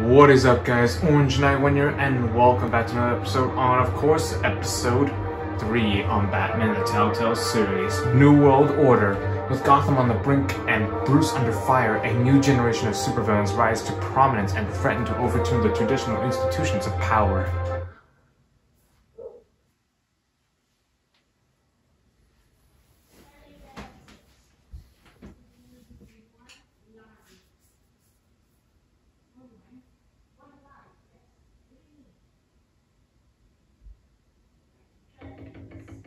What is up, guys? Orange Knight one here, and welcome back to another episode on, of course, episode 3 on Batman the Telltale series, New World Order. With Gotham on the brink and Bruce under fire, a new generation of supervillains rise to prominence and threaten to overturn the traditional institutions of power.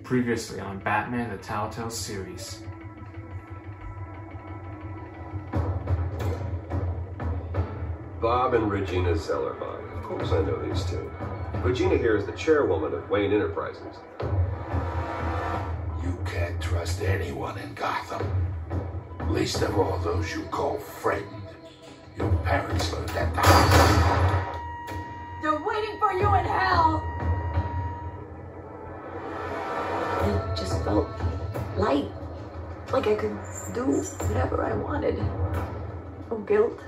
Previously on Batman the Telltale series. Bob and Regina Zellerbach. Of course I know these two. Regina here is the chairwoman of Wayne Enterprises. You can't trust anyone in Gotham. Least of all those you call friend. Your parents learned that the hard way. They're waiting for you in hell! It just felt light, like I could do whatever I wanted. No guilt,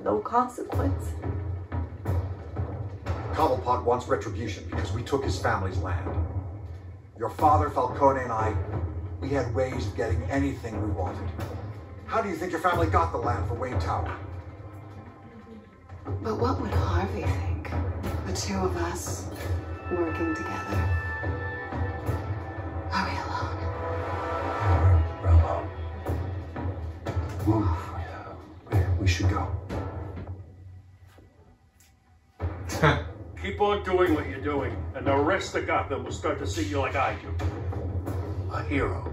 no consequence. Cobblepot wants retribution because we took his family's land. Your father, Falcone, and I, we had ways of getting anything we wanted. How do you think your family got the land for Wayne Tower? But what would Harvey think? The two of us working together. Are we alone? We're alone. We should go. Keep on doing what you're doing, and the rest of Gotham will start to see you like I do. A hero.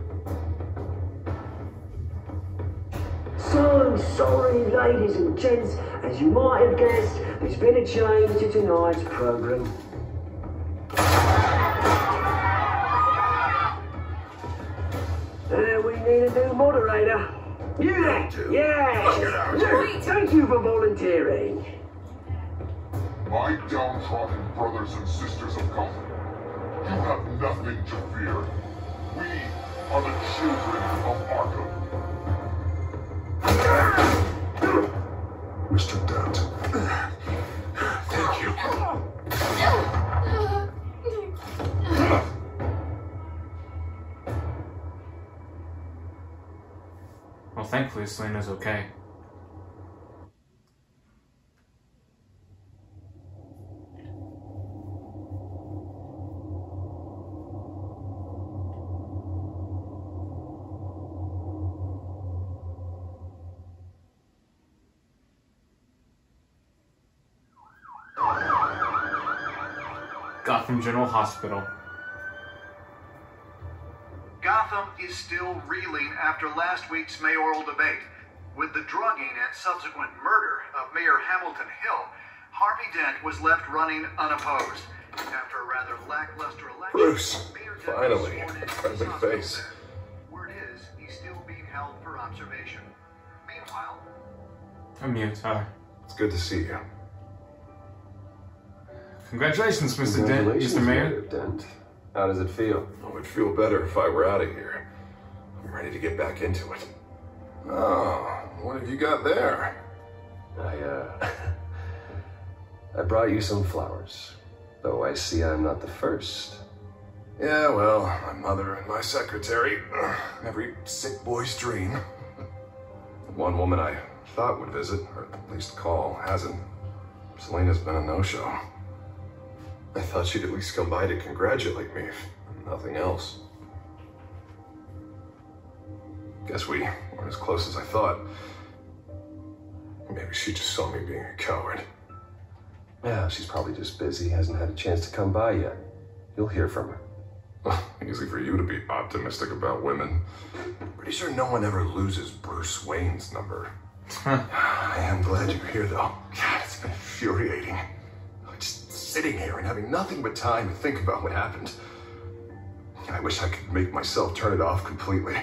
So sorry, ladies and gents. As you might have guessed, there's been a change to tonight's program. We need a new moderator. Yeah. Thank you for volunteering. My downtrodden brothers and sisters of Gotham, you have nothing to fear. We are the children of Arkham. Mr. Dent. Thank you. Well, thankfully, Selena's okay. Gotham General Hospital. Gotham is still reeling after last week's mayoral debate. With the drugging and subsequent murder of Mayor Hamilton Hill, Harvey Dent was left running unopposed. After a rather lackluster election, Bruce, Mayor Dent finally, was sworn in friendly on face. Sunday. Word is, he's still being held for observation. Meanwhile, Unmute her. It's good to see you. Congratulations, Mr. Dent, Mr. Mayor. Dent. How does it feel? Oh, it'd feel better if I were out of here. I'm ready to get back into it. Oh, what have you got there? I brought you some flowers. Though I see I'm not the first. Yeah, well, my mother and my secretary. Every sick boy's dream. One woman I thought would visit, or at least call, hasn't. Selena's been a no-show. I thought she'd at least come by to congratulate me, if nothing else. Guess we weren't as close as I thought. Maybe she just saw me being a coward. Yeah, she's probably just busy, hasn't had a chance to come by yet. You'll hear from her. Easy for you to be optimistic about women. Pretty sure no one ever loses Bruce Wayne's number. I am glad you're here, though. God, it's been infuriating. Just sitting here and having nothing but time to think about what happened. I wish I could make myself turn it off completely.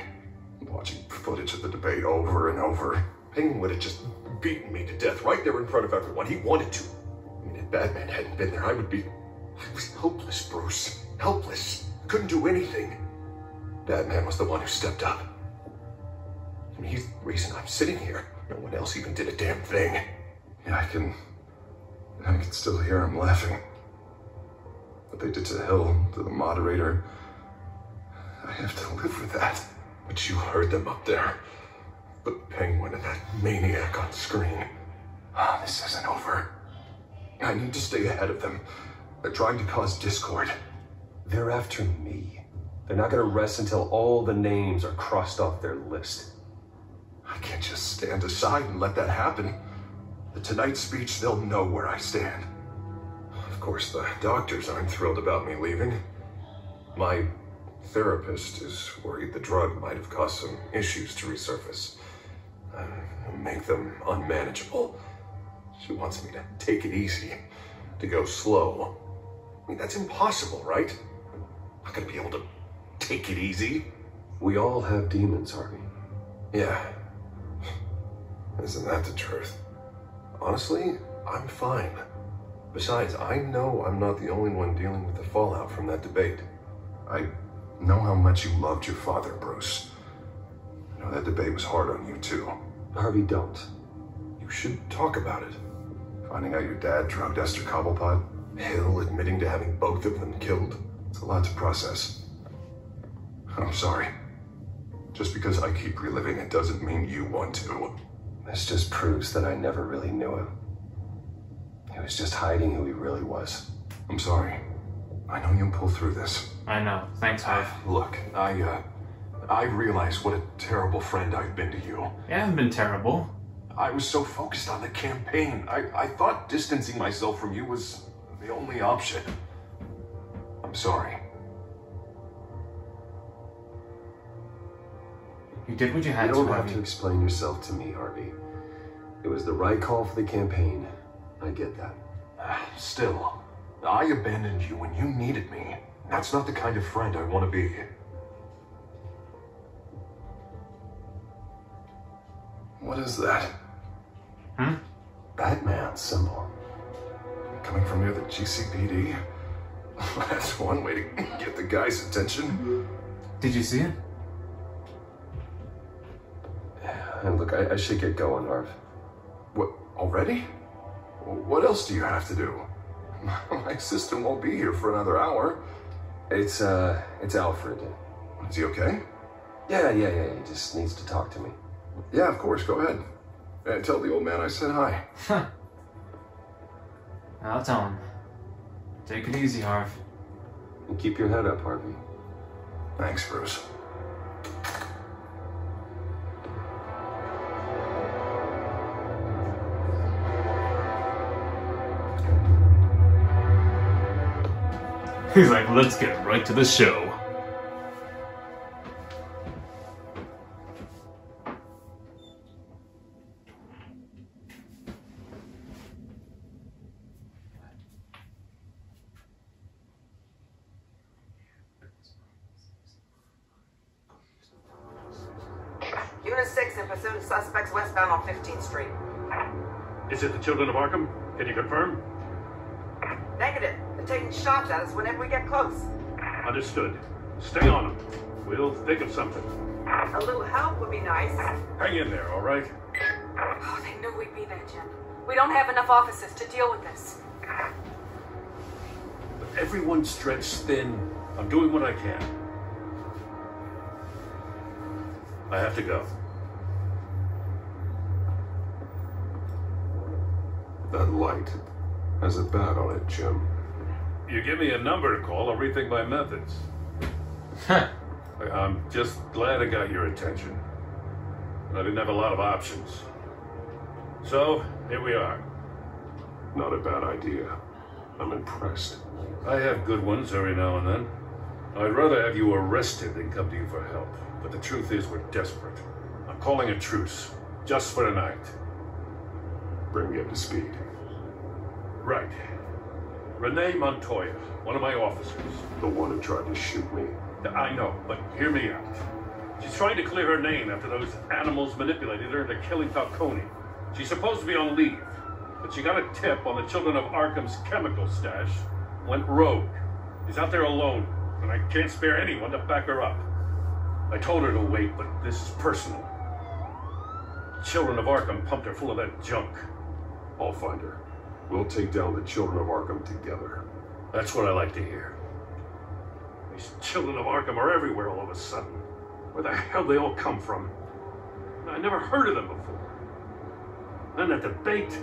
Watching footage of the debate over and over. Ping would have just beaten me to death right there in front of everyone. He wanted to. I mean, if Batman hadn't been there, I was helpless, Bruce. Helpless. Couldn't do anything. Batman was the one who stepped up. I mean, he's the reason I'm sitting here. No one else even did a damn thing. Yeah, I can I can still hear him laughing. What they did to Hill, to the moderator, I have to live with that. But you heard them up there. But Penguin and that maniac on screen. This isn't over. I need to stay ahead of them. They're trying to cause discord. They're after me. They're not gonna rest until all the names are crossed off their list. I can't just stand aside and let that happen. The Tonight speech, they'll know where I stand. Of course, the doctors aren't thrilled about me leaving. My therapist is worried the drug might have caused some issues to resurface. Make them unmanageable. She wants me to take it easy, to go slow. I mean, that's impossible, right? I'm not gonna be able to take it easy. We all have demons, Harvey. Yeah. Isn't that the truth? Honestly, I'm fine. Besides, I know I'm not the only one dealing with the fallout from that debate. I know how much you loved your father, Bruce. I know that debate was hard on you, too. Harvey, don't. You should talk about it. Finding out your dad drugged Esther Cobblepot, Hill admitting to having both of them killed. It's a lot to process. I'm sorry. Just because I keep reliving it doesn't mean you want to. This just proves that I never really knew him. He was just hiding who he really was. I'm sorry. I know you'll pull through this. I know. Thanks, Harv. Look, I realize what a terrible friend I've been to you. You haven't been terrible. I was so focused on the campaign. I thought distancing myself from you was the only option. I'm sorry. You did what you had to, You don't have Harvey. to explain yourself to me, Harvey. It was the right call for the campaign. I get that. Still, I abandoned you when you needed me. That's not the kind of friend I want to be. What is that? Batman symbol. Coming from near the GCPD? That's one way to get the guy's attention. Did you see it? And look, I should get going, Harv. What, already? What else do you have to do? My assistant won't be here for another hour. It's Alfred. Is he okay? Yeah, he just needs to talk to me. Yeah, of course, go ahead. And tell the old man I said hi. I'll tell him. Take it easy, Harv. And keep your head up, Harvey. Thanks, Bruce. He's like, let's get right to the show. Unit 6 in pursuit of suspects westbound on 15th Street. Is it the children of Arkham? Can you confirm? Negative. They're taking shots at us whenever we get close. Understood. Stay on them. We'll think of something. A little help would be nice. Hang in there, all right? Oh, they knew we'd be there, Jim. We don't have enough officers to deal with this. But everyone's stretched thin. I'm doing what I can. I have to go. That light has a bat on it, Jim. You give me a number to call, I'll rethink my methods. I'm just glad I got your attention. I didn't have a lot of options. So, here we are. Not a bad idea. I'm impressed. I have good ones every now and then. I'd rather have you arrested than come to you for help. But the truth is, we're desperate. I'm calling a truce, just for tonight. Bring me up to speed. Right. Renee Montoya, one of my officers. The one who tried to shoot me. I know, but hear me out. She's trying to clear her name after those animals manipulated her into killing Falcone. She's supposed to be on leave, but she got a tip on the children of Arkham's chemical stash, went rogue. She's out there alone, and I can't spare anyone to back her up. I told her to wait, but this is personal. Children of Arkham pumped her full of that junk. I'll find her. We'll take down the children of Arkham together. That's what I like to hear. These children of Arkham are everywhere all of a sudden. Where the hell they all come from? I never heard of them before. Then that debate.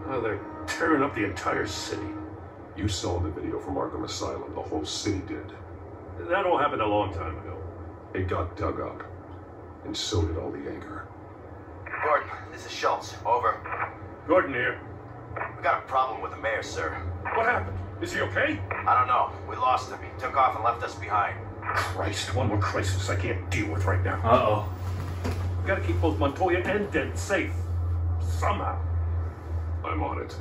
Oh, they're tearing up the entire city. You saw the video from Arkham Asylum. The whole city did. That all happened a long time ago. It got dug up. And so did all the anger. Gordon, this is Schultz. Over. Gordon here. We got a problem with the mayor, sir. What happened? Is he okay? I don't know. We lost him. He took off and left us behind. Christ, one more crisis I can't deal with right now. Uh-oh. We gotta keep both Montoya and Dent safe. Somehow. I'm on it.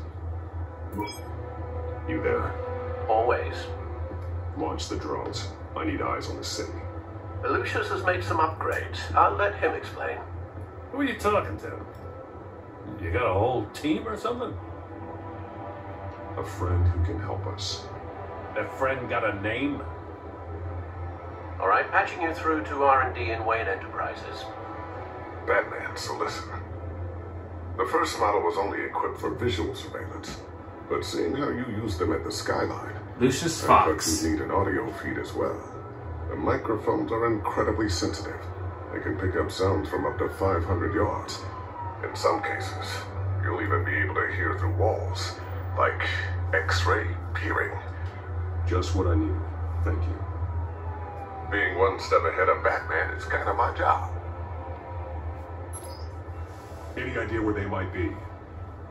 You there? Always. Launch the drones. I need eyes on the city. Lucius has made some upgrades. I'll let him explain. Who are you talking to? You got a whole team or something? A friend who can help us. That friend got a name? All right, patching you through to R&D in Wayne Enterprises. Batman, so listen. The first model was only equipped for visual surveillance, but seeing how you used them at the Skyline, Lucius I Fox. bet you need an audio feed as well. The microphones are incredibly sensitive. They can pick up sounds from up to 500 yards. In some cases, you'll even be able to hear through walls, like X-ray peering. Just what I need. Thank you. Being one step ahead of Batman is kind of my job. Any idea where they might be?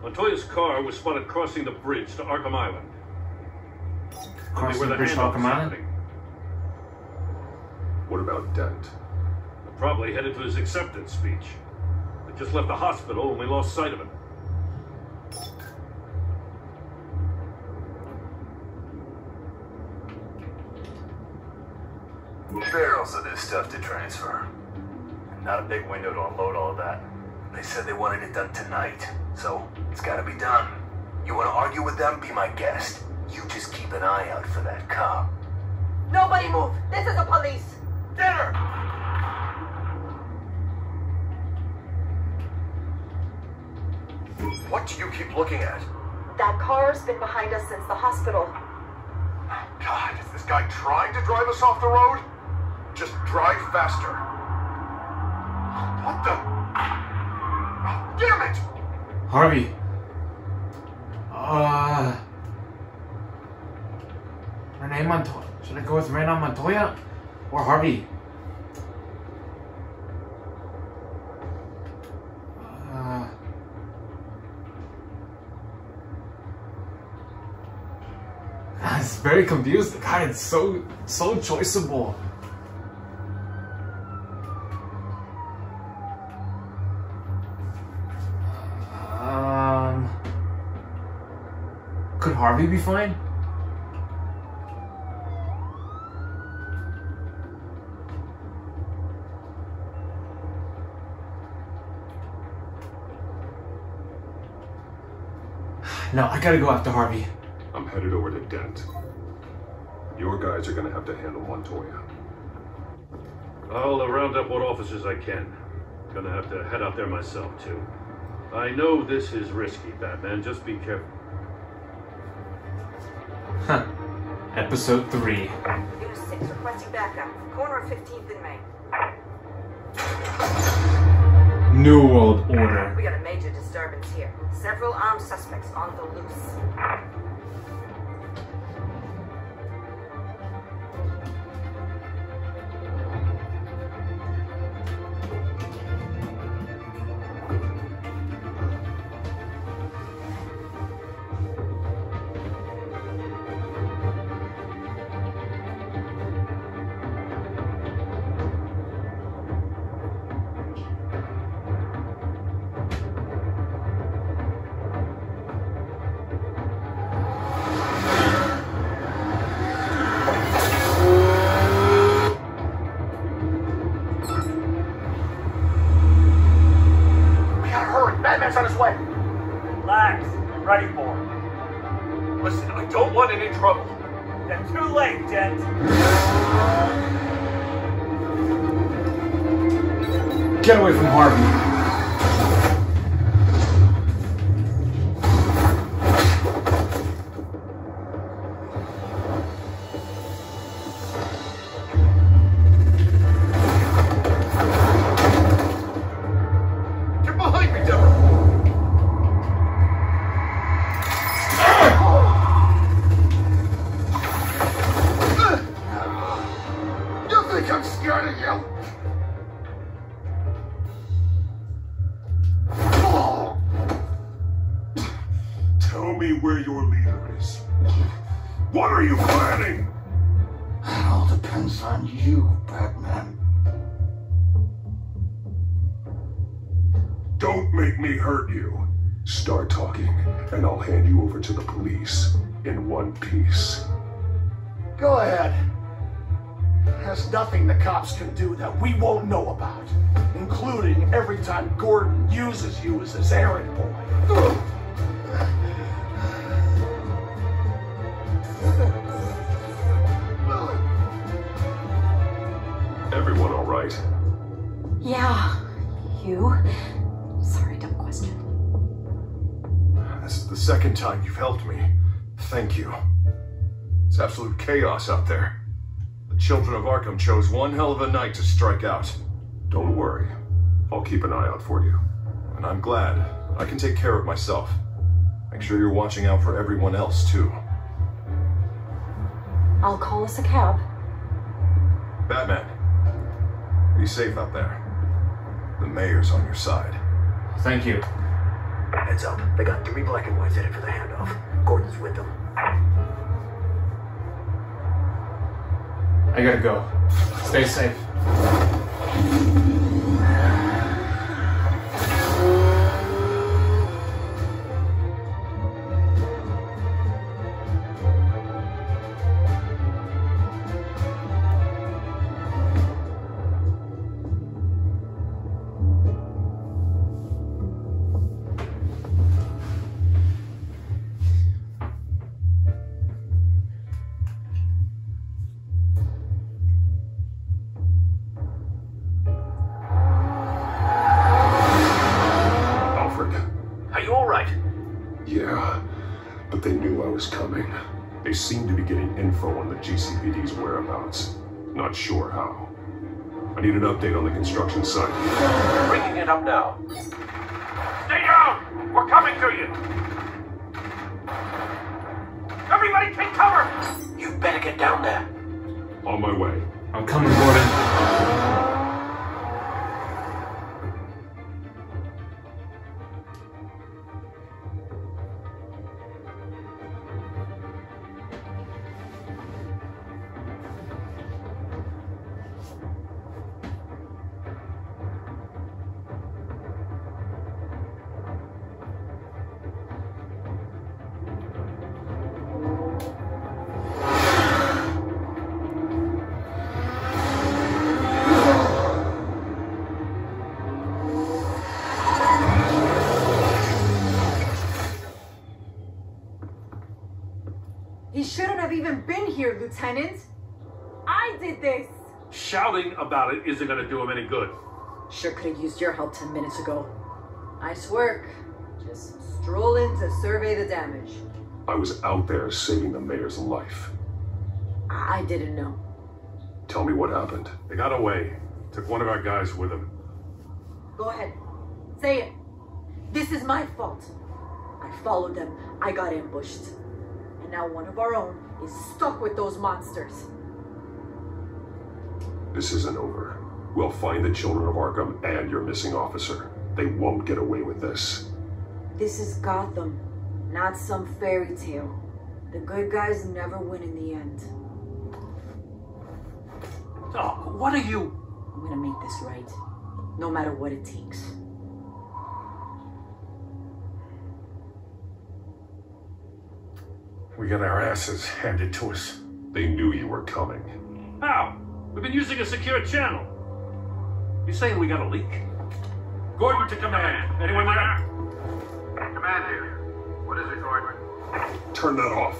Montoya's car was spotted crossing the bridge to Arkham Island. Crossing Where the bridge to handoff Arkham is Island? happening. What about Dent? They're probably headed to his acceptance speech. They just left the hospital and we lost sight of him. Barrels of this stuff to transfer. Not a big window to unload all of that. They said they wanted it done tonight, so it's gotta be done. You wanna argue with them? Be my guest. You just keep an eye out for that cop. Nobody move. This is the police. Dinner! What do you keep looking at? That car's been behind us since the hospital. God, is this guy trying to drive us off the road? Just drive faster. What the? Oh, damn it! Harvey. Renee Montoya. Should I go with Renee Montoya or Harvey? It's very confused. God, it's so choiceable. Could Harvey be fine? No, I gotta go after Harvey. I'm headed over to Dent. Your guys are gonna have to handle Montoya. I'll round up what officers I can. Gonna have to head out there myself, too. I know this is risky, Batman. Just be careful. Huh. Episode 3. Unit 6 requesting backup. Corner of 15th and Main. New World Order. We got a major disturbance here. Several armed suspects on the loose. Batman's on his way. Relax. I'm ready for him. Listen, I don't want any trouble. Then too late, Dent. Get away from Harvey. take me to her! You think I'm scared of you? Tell me where your leader is. What are you planning? It all depends on you, Batman. Don't make me hurt you. Start talking, and I'll hand you over to the police in one piece. Go ahead. There's nothing the cops can do that we won't know about, including every time Gordon uses you as his errand boy. Everyone all right? Yeah. You? Sorry, dumb question. This is the second time you've helped me. Thank you. It's absolute chaos out there. The children of Arkham chose one hell of a night to strike out. Don't worry. I'll keep an eye out for you. And I'm glad I can take care of myself. Make sure you're watching out for everyone else, too. I'll call us a cab. Batman, be safe out there. The mayor's on your side. Thank you. Heads up. They got 3 black and whites headed for the handoff. Gordon's with them. I gotta go. Stay safe. They seem to be getting info on the GCPD's whereabouts. Not sure how. I need an update on the construction site. Bringing it up now. Stay down! We're coming to you! Everybody take cover! You better get down there. On my way. I'm coming, Gordon. He shouldn't have even been here, Lieutenant. I did this. Shouting about it isn't going to do him any good. Sure could have used your help 10 minutes ago. Nice work. Just stroll in to survey the damage. I was out there saving the mayor's life. I didn't know. Tell me what happened. They got away. Took one of our guys with them. Go ahead. Say it. This is my fault. I followed them. I got ambushed. And now one of our own is stuck with those monsters. This isn't over. We'll find the children of Arkham and your missing officer. They won't get away with this. This is Gotham, not some fairy tale. The good guys never win in the end. Oh, what are you? I'm gonna make this right, no matter what it takes. We got our asses handed to us. They knew you were coming. How? We've been using a secure channel. You saying we got a leak? Gordon to command. Anyone there? Command here. What is it, Gordon? Turn that off.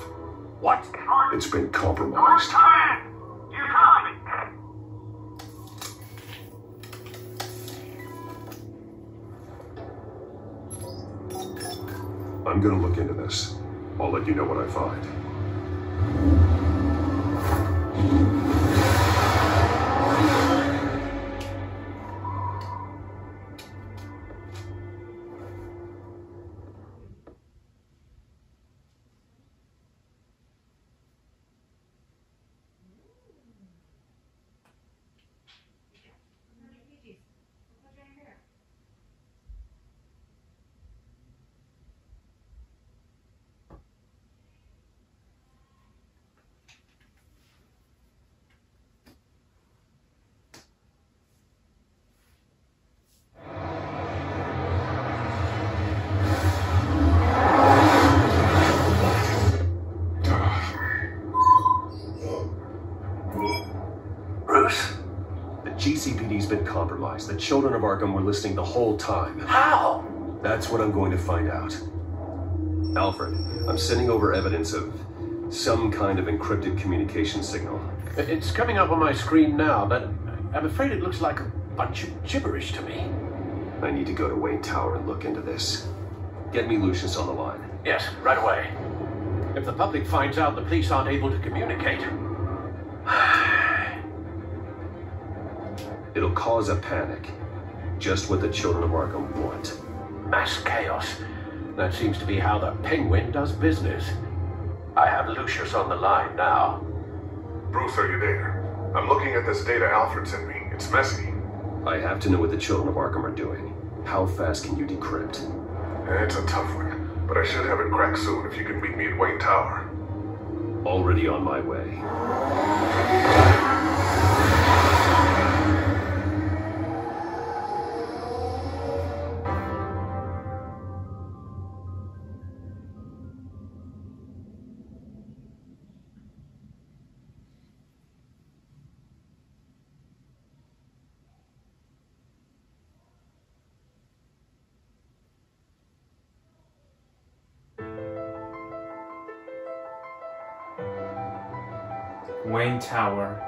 What? It's been compromised. Command! You copy? I'm gonna look into this. I'll let you know what I find. been compromised. The children of Arkham were listening the whole time. How? That's what I'm going to find out. Alfred, I'm sending over evidence of some kind of encrypted communication signal. It's coming up on my screen now, but I'm afraid it looks like a bunch of gibberish to me. I need to go to Wayne Tower and look into this. Get me Lucius on the line. Yes, right away. If the public finds out the police aren't able to communicate... It'll cause a panic. Just what the children of Arkham want. Mass chaos. That seems to be how the Penguin does business. I have Lucius on the line now. Bruce, are you there? I'm looking at this data Alfred sent me. It's messy. I have to know what the children of Arkham are doing. How fast can you decrypt? It's a tough one, but I should have it cracked soon if you can meet me at Wayne Tower. Already on my way. Wayne Tower.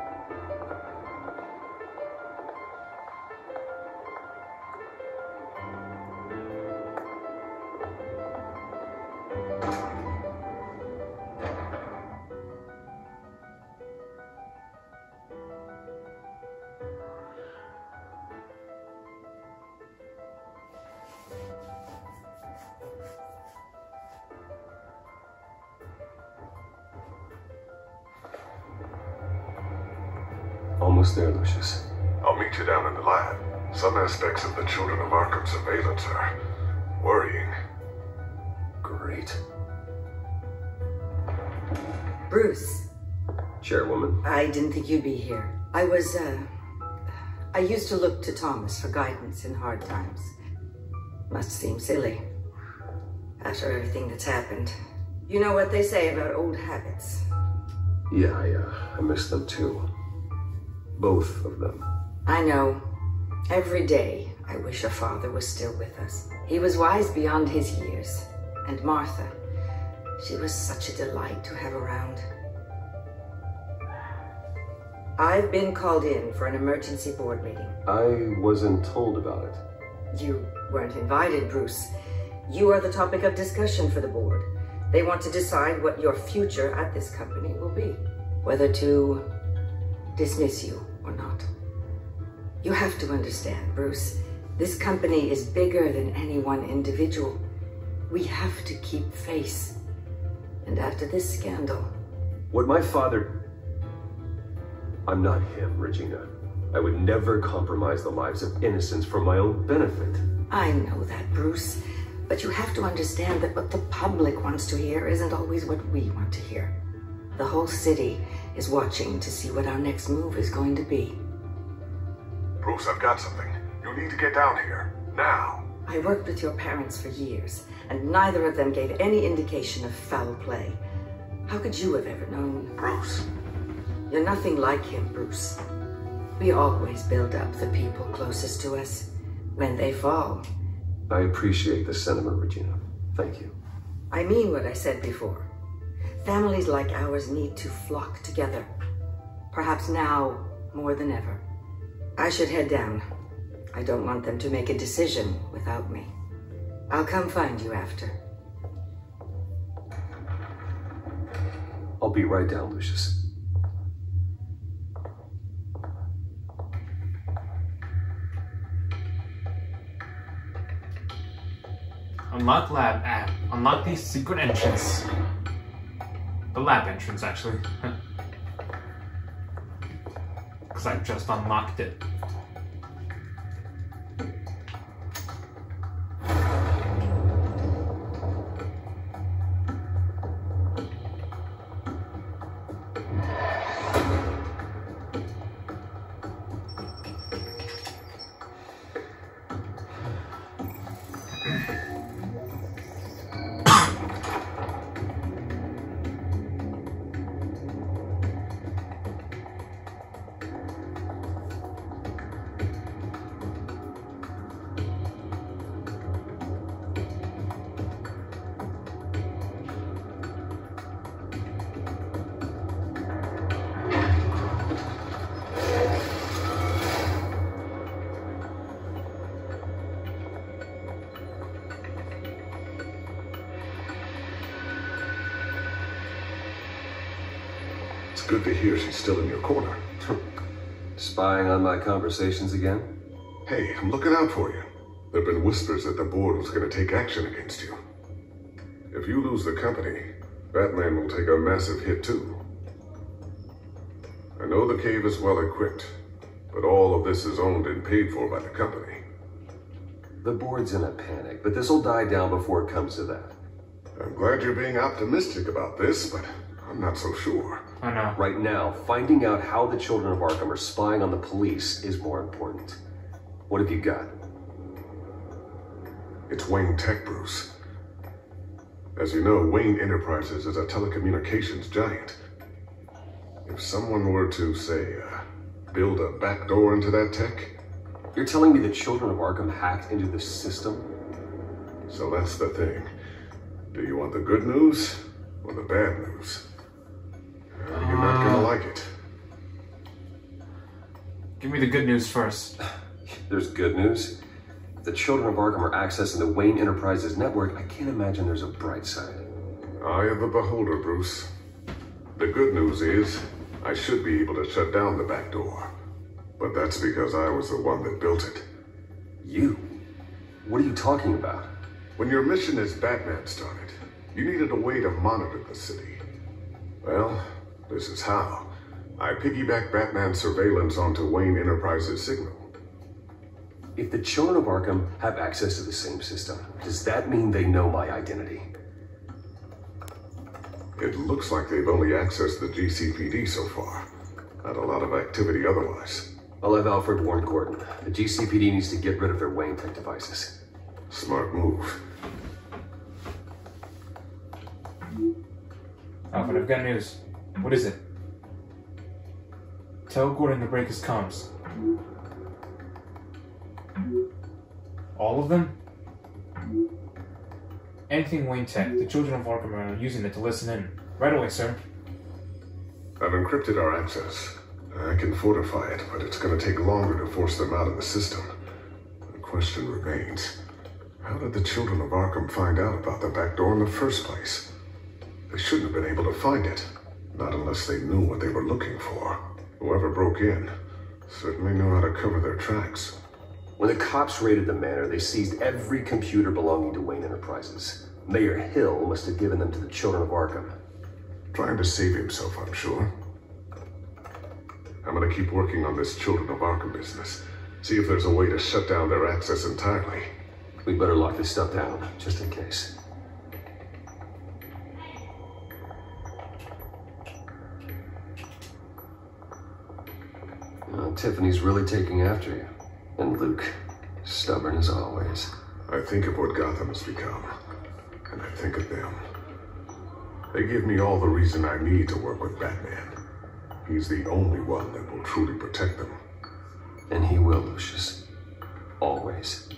Almost there, Lucius. I'll meet you down in the lab. Some aspects of the Children of Arkham surveillance are worrying. Great. Bruce. Chairwoman. I didn't think you'd be here. I used to look to Thomas for guidance in hard times. Must seem silly. After everything that's happened. You know what they say about old habits. Yeah, I miss them too. Both of them. I know. Every day, I wish your father was still with us. He was wise beyond his years. And Martha, she was such a delight to have around. I've been called in for an emergency board meeting. I wasn't told about it. You weren't invited, Bruce. You are the topic of discussion for the board. They want to decide what your future at this company will be. Whether to dismiss you or not. You have to understand, Bruce, this company is bigger than any one individual. We have to keep face. And after this scandal... What my father... I'm not him, Regina. I would never compromise the lives of innocents for my own benefit. I know that, Bruce. But you have to understand that what the public wants to hear isn't always what we want to hear. The whole city is watching to see what our next move is going to be. Bruce, I've got something. You need to get down here. Now. I worked with your parents for years, and neither of them gave any indication of foul play. How could you have ever known? Bruce. You're nothing like him, Bruce. We always build up the people closest to us. When they fall... I appreciate the sentiment, Regina. Thank you. I mean what I said before. Families like ours need to flock together. Perhaps now more than ever. I should head down. I don't want them to make a decision without me. I'll come find you after. I'll be right down, Lucius. Unlock lab app. Unlock the secret entrance. The lab entrance, actually. Because I just unlocked it. good to hear she's still in your corner. Spying on my conversations again? Hey, I'm looking out for you. There have been whispers that the board was going to take action against you. If you lose the company, Batman will take a massive hit too. I know the cave is well equipped, but all of this is owned and paid for by the company. The board's in a panic, but this'll die down before it comes to that. I'm glad you're being optimistic about this, but I'm not so sure. I know. Right now, finding out how the children of Arkham are spying on the police is more important. What have you got? It's Wayne Tech, Bruce. As you know, Wayne Enterprises is a telecommunications giant. If someone were to, say, build a backdoor into that tech... You're telling me the children of Arkham hacked into the system? So that's the thing. Do you want the good news or the bad news? You're not gonna like it. Give me the good news first. There's good news? If the children of Arkham are accessing the Wayne Enterprises network, I can't imagine there's a bright side. Eye of the beholder, Bruce. The good news is, I should be able to shut down the back door. But that's because I was the one that built it. You? What are you talking about? When your mission as Batman started, you needed a way to monitor the city. Well, this is how. I piggybacked Batman's surveillance onto Wayne Enterprises' signal. If the children of Arkham have access to the same system, does that mean they know my identity? It looks like they've only accessed the GCPD so far. Not a lot of activity otherwise. I'll have Alfred warn Gordon. The GCPD needs to get rid of their Wayne Tech devices. Smart move. Alfred, I've got news. What is it? Tell Gordon to break his comms. All of them? Anything Wayne Tech, the children of Arkham are using it to listen in. Right away, sir. I've encrypted our access. I can fortify it, but it's going to take longer to force them out of the system. The question remains, how did the children of Arkham find out about the back door in the first place? They shouldn't have been able to find it. Not unless they knew what they were looking for. Whoever broke in certainly knew how to cover their tracks. When the cops raided the manor, they seized every computer belonging to Wayne Enterprises. Mayor Hill must have given them to the children of Arkham. Trying to save himself, I'm sure. I'm gonna keep working on this Children of Arkham business. See if there's a way to shut down their access entirely. We better lock this stuff down, just in case. Tiffany's really taking after you. And Luke, stubborn as always. I think of what Gotham has become, and I think of them. They give me all the reason I need to work with Batman. He's the only one that will truly protect them. And he will, Lucius. Always.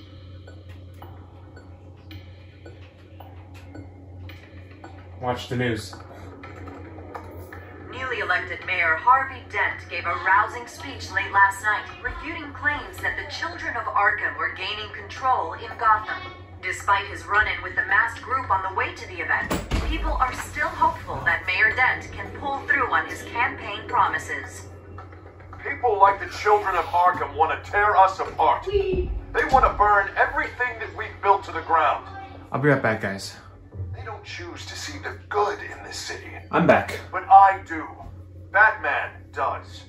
Watch the news. Newly elected Mayor Harvey Dent gave a rousing speech late last night, refuting claims that the children of Arkham were gaining control in Gotham. Despite his run-in with the masked group on the way to the event, people are still hopeful that Mayor Dent can pull through on his campaign promises. People like the children of Arkham want to tear us apart. They want to burn everything that we've built to the ground. I'll be right back, guys. They don't choose to see the good in this city. I'm back. But I do. Batman does.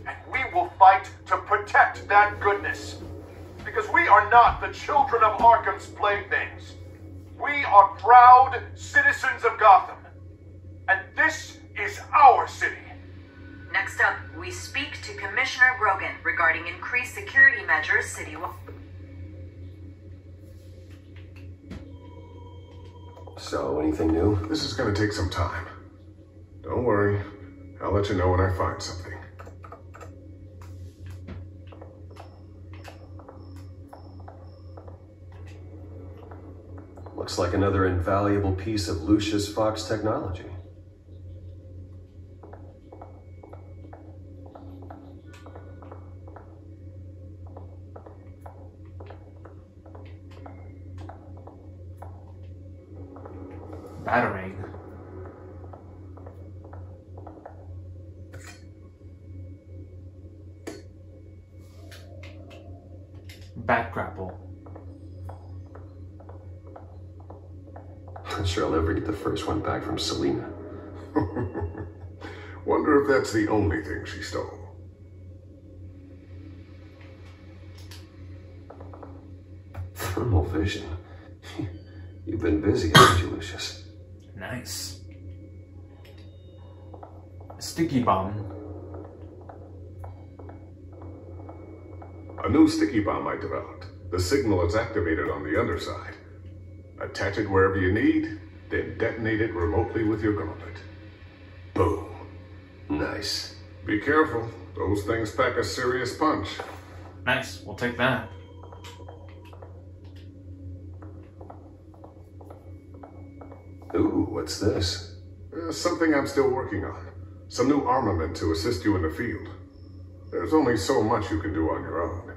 And we will fight to protect that goodness. Because we are not the children of Arkham's playthings. We are proud citizens of Gotham. And this is our city. Next up, we speak to Commissioner Grogan regarding increased security measures citywide. So, anything new? This is going to take some time. Don't worry. I'll let you know when I find something. Looks like another invaluable piece of Lucius Fox technology. Batarang. bat grapple. Not sure I'll ever get the first one back from Selena. Wonder if that's the only thing she stole. Thermal vision. You've been busy, haven't you, Lucius? Nice. A sticky bomb. A new sticky bomb I developed. The signal is activated on the underside. Attach it wherever you need, then detonate it remotely with your gauntlet. Boom. Nice. Be careful. Those things pack a serious punch. Nice. We'll take that. Ooh, what's this? Something I'm still working on. Some new armament to assist you in the field. There's only so much you can do on your own.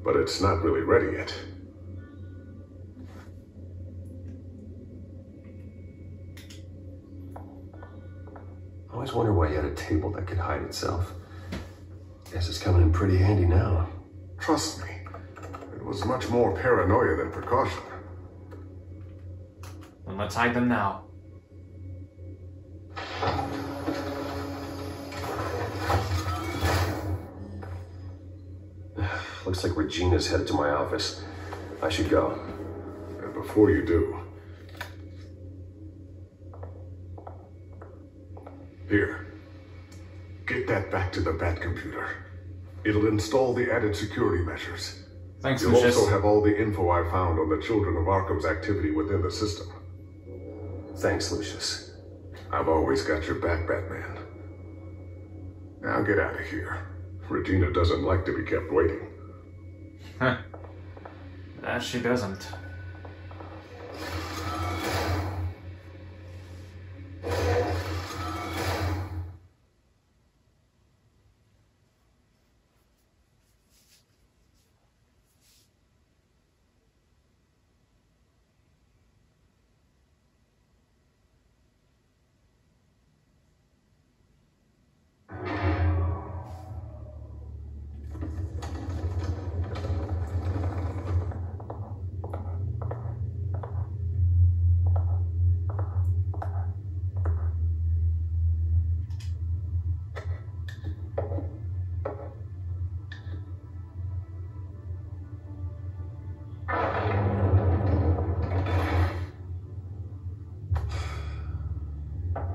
But it's not really ready yet. I always wonder why you had a table that could hide itself. Guess it's coming in pretty handy now. Trust me, it was much more paranoia than precaution. Then let's hide them now. Looks like Regina's headed to my office. I should go. And before you do... Here. Get that back to the Bat computer. It'll install the added security measures. Thanks, You'll Lucius. also have all the info I found on the Children of Arkham's activity within the system. Thanks, Lucius. I've always got your back, Batman. Now get out of here. Regina doesn't like to be kept waiting. Huh. That she doesn't.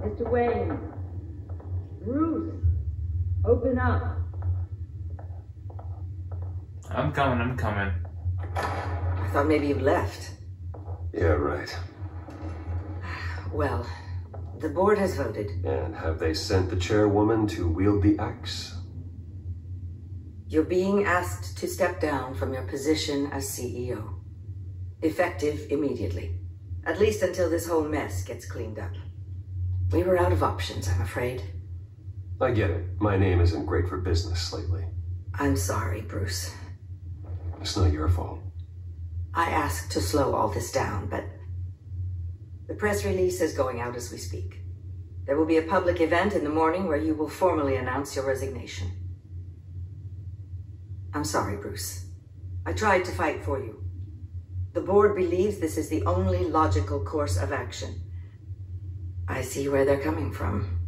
Mr. Wayne. Bruce. Open up. I'm coming. I thought maybe you left. Yeah, right. Well, the board has voted. And have they sent the chairwoman to wield the axe? You're being asked to step down from your position as CEO. Effective immediately. At least until this whole mess gets cleaned up. We were out of options, I'm afraid. I get it. My name isn't great for business lately. I'm sorry, Bruce. It's not your fault. I asked to slow all this down, but the press release is going out as we speak. There will be a public event in the morning where you will formally announce your resignation. I'm sorry, Bruce. I tried to fight for you. The board believes this is the only logical course of action. I see where they're coming from.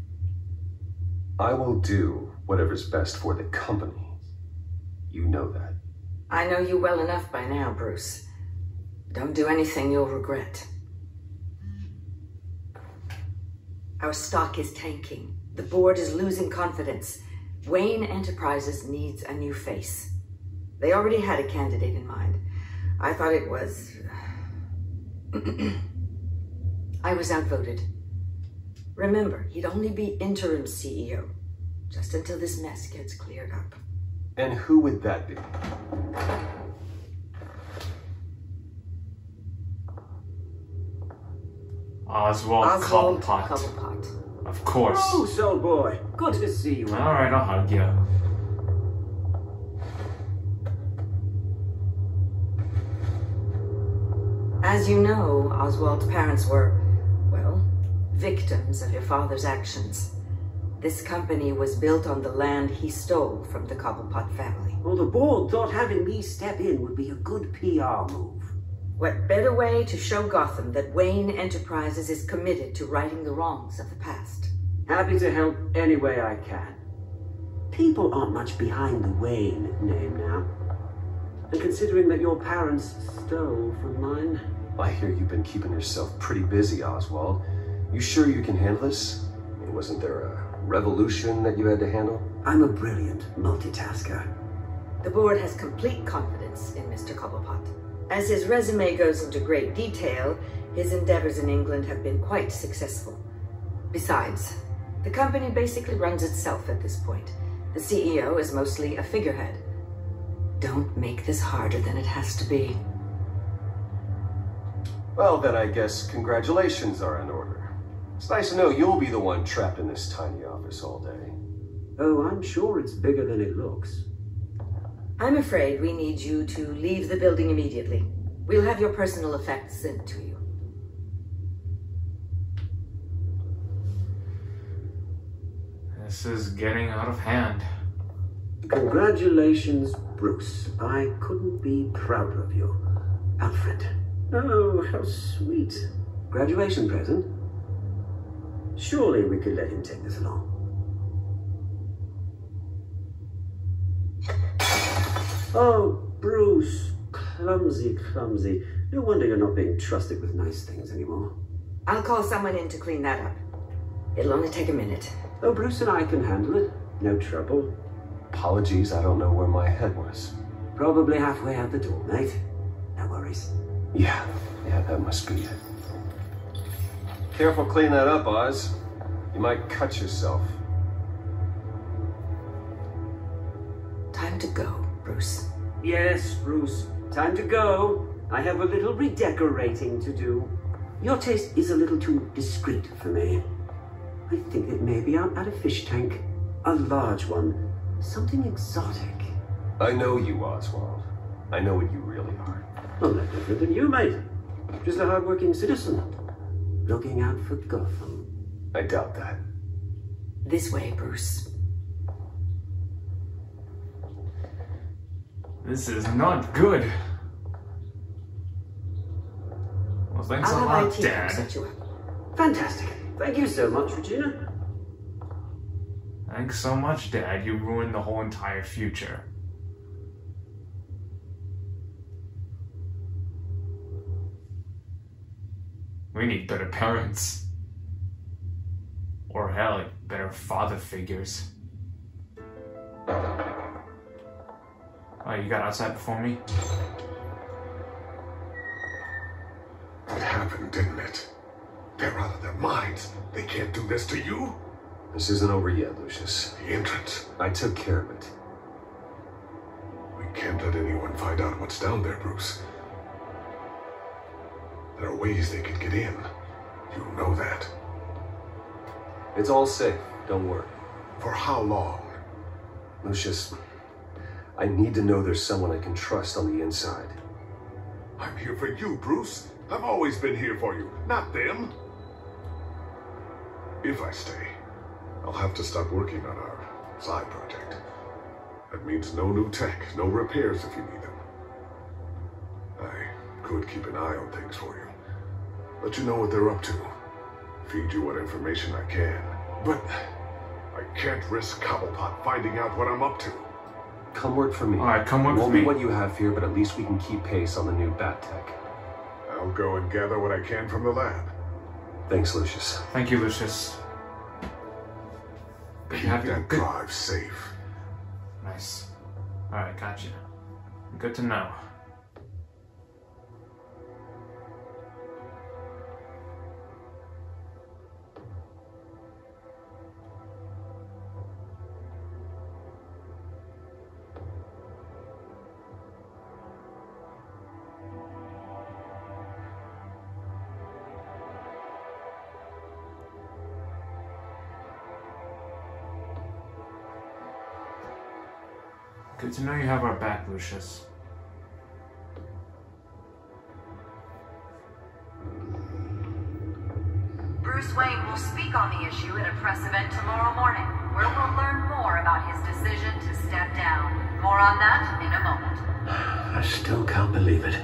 I will do whatever's best for the company. You know that. I know you well enough by now, Bruce. Don't do anything you'll regret. Our stock is tanking. The board is losing confidence. Wayne Enterprises needs a new face. They already had a candidate in mind. I thought it was... I was outvoted. Remember, he'd only be interim CEO, just until this mess gets cleared up. And who would that be? Oswald Cobblepot. Of course. Oh, soul boy. Good to see you. Alright, I'll hug you. As you know, Oswald's parents were, well, victims of your father's actions. This company was built on the land he stole from the Cobblepot family. Well, the board thought having me step in would be a good PR move. What better way to show Gotham that Wayne Enterprises is committed to righting the wrongs of the past? Happy to help any way I can. People aren't much behind the Wayne name now. And considering that your parents stole from mine... I hear you've been keeping yourself pretty busy, Oswald. You sure you can handle this? I mean, wasn't there a revolution that you had to handle? I'm a brilliant multitasker. The board has complete confidence in Mr. Cobblepot. As his resume goes into great detail, his endeavors in England have been quite successful. Besides, the company basically runs itself at this point. The CEO is mostly a figurehead. Don't make this harder than it has to be. Well, then I guess congratulations are in order. It's nice to know you'll be the one trapped in this tiny office all day. Oh, I'm sure it's bigger than it looks. I'm afraid we need you to leave the building immediately. We'll have your personal effects sent to you. This is getting out of hand. Congratulations, Bruce. I couldn't be prouder of you. Alfred. Oh, how sweet. Graduation present? Surely we could let him take this along. Oh, Bruce. Clumsy, clumsy. No wonder you're not being trusted with nice things anymore. I'll call someone in to clean that up. It'll only take a minute. Oh, Bruce and I can handle it. No trouble. Apologies, I don't know where my head was. Probably halfway out the door, mate. No worries. Yeah, that must be it. Careful cleaning that up, Oz. You might cut yourself. Time to go, Bruce. Yes, Bruce. Time to go. I have a little redecorating to do. Your taste is a little too discreet for me. I think that maybe I'll add a fish tank. A large one. Something exotic. I know you, Oswald. I know what you really are. Well, no different than you, mate. Just a hard-working citizen. Looking out for Gotham. I doubt that. This way, Bruce. This is not good. Well, thanks a lot, Dad. Fantastic. Thank you so much, Regina. Thanks so much, Dad. You ruined the whole entire future. We need better parents. Or hell, better father figures. Oh, you got outside before me? That happened, didn't it? They're out of their minds. They can't do this to you. This isn't over yet, Lucius. The entrance. I took care of it. We can't let anyone find out what's down there, Bruce. There are ways they could get in. You know that. It's all safe. Don't worry. For how long? Lucius, I need to know there's someone I can trust on the inside. I'm here for you, Bruce. I've always been here for you, not them. If I stay, I'll have to stop working on our side project. That means no new tech, no repairs if you need them. I could keep an eye on things for you. Let you know what they're up to. Feed you what information I can. But I can't risk Cobblepot finding out what I'm up to. Come work for me. Alright, come work for me. Won't be what you have here, but at least we can keep pace on the new bat tech. I'll go and gather what I can from the lab. Thanks, Lucius. Thank you, Lucius. Keep that drive safe. Nice. Alright, gotcha. Good to know. Good to know you have our back, Lucius. Bruce Wayne will speak on the issue at a press event tomorrow morning, where we'll learn more about his decision to step down. More on that in a moment. I still can't believe it.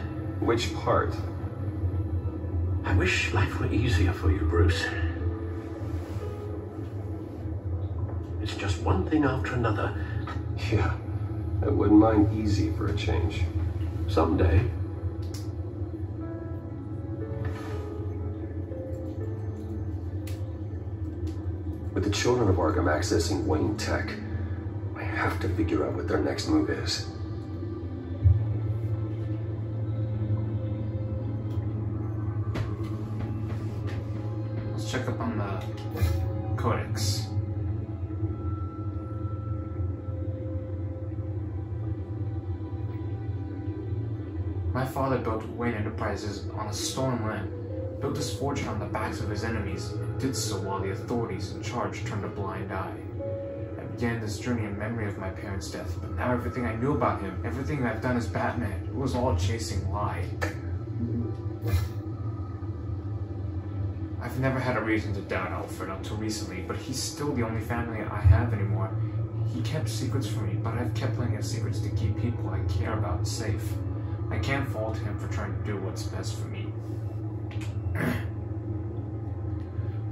Which part? I wish life were easier for you, Bruce. It's just one thing after another. Yeah, I wouldn't mind easy for a change. Someday. With the children of Arkham accessing Wayne Tech, I have to figure out what their next move is. Let's check up on the Codex. My father built Wayne Enterprises on a stolen land, built his fortune on the backs of his enemies, and did so while the authorities in charge turned a blind eye. I began this journey in memory of my parents' death, but now everything I knew about him, everything I've done as Batman, it was all chasing lie. I've never had a reason to doubt Alfred until recently, but he's still the only family I have anymore. He kept secrets from me, but I've kept plenty of secrets to keep people I care about safe. I can't fault him for trying to do what's best for me.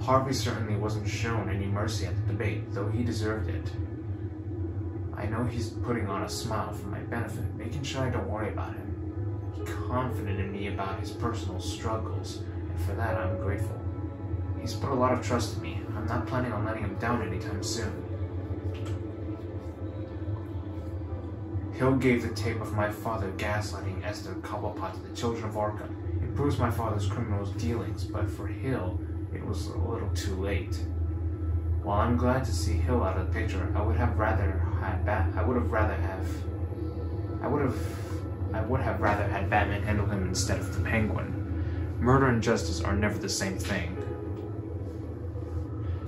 Harvey certainly wasn't shown any mercy at the debate, though he deserved it. I know he's putting on a smile for my benefit, making sure I don't worry about him. He's confident in me about his personal struggles, and for that I'm grateful. He's put a lot of trust in me. I'm not planning on letting him down anytime soon. Hill gave the tape of my father gaslighting Esther Cobblepot to the children of Arkham. It proves my father's criminal dealings, but for Hill, it was a little too late. While I'm glad to see Hill out of the picture, I would have rather had Batman handle him instead of the Penguin. Murder and justice are never the same thing.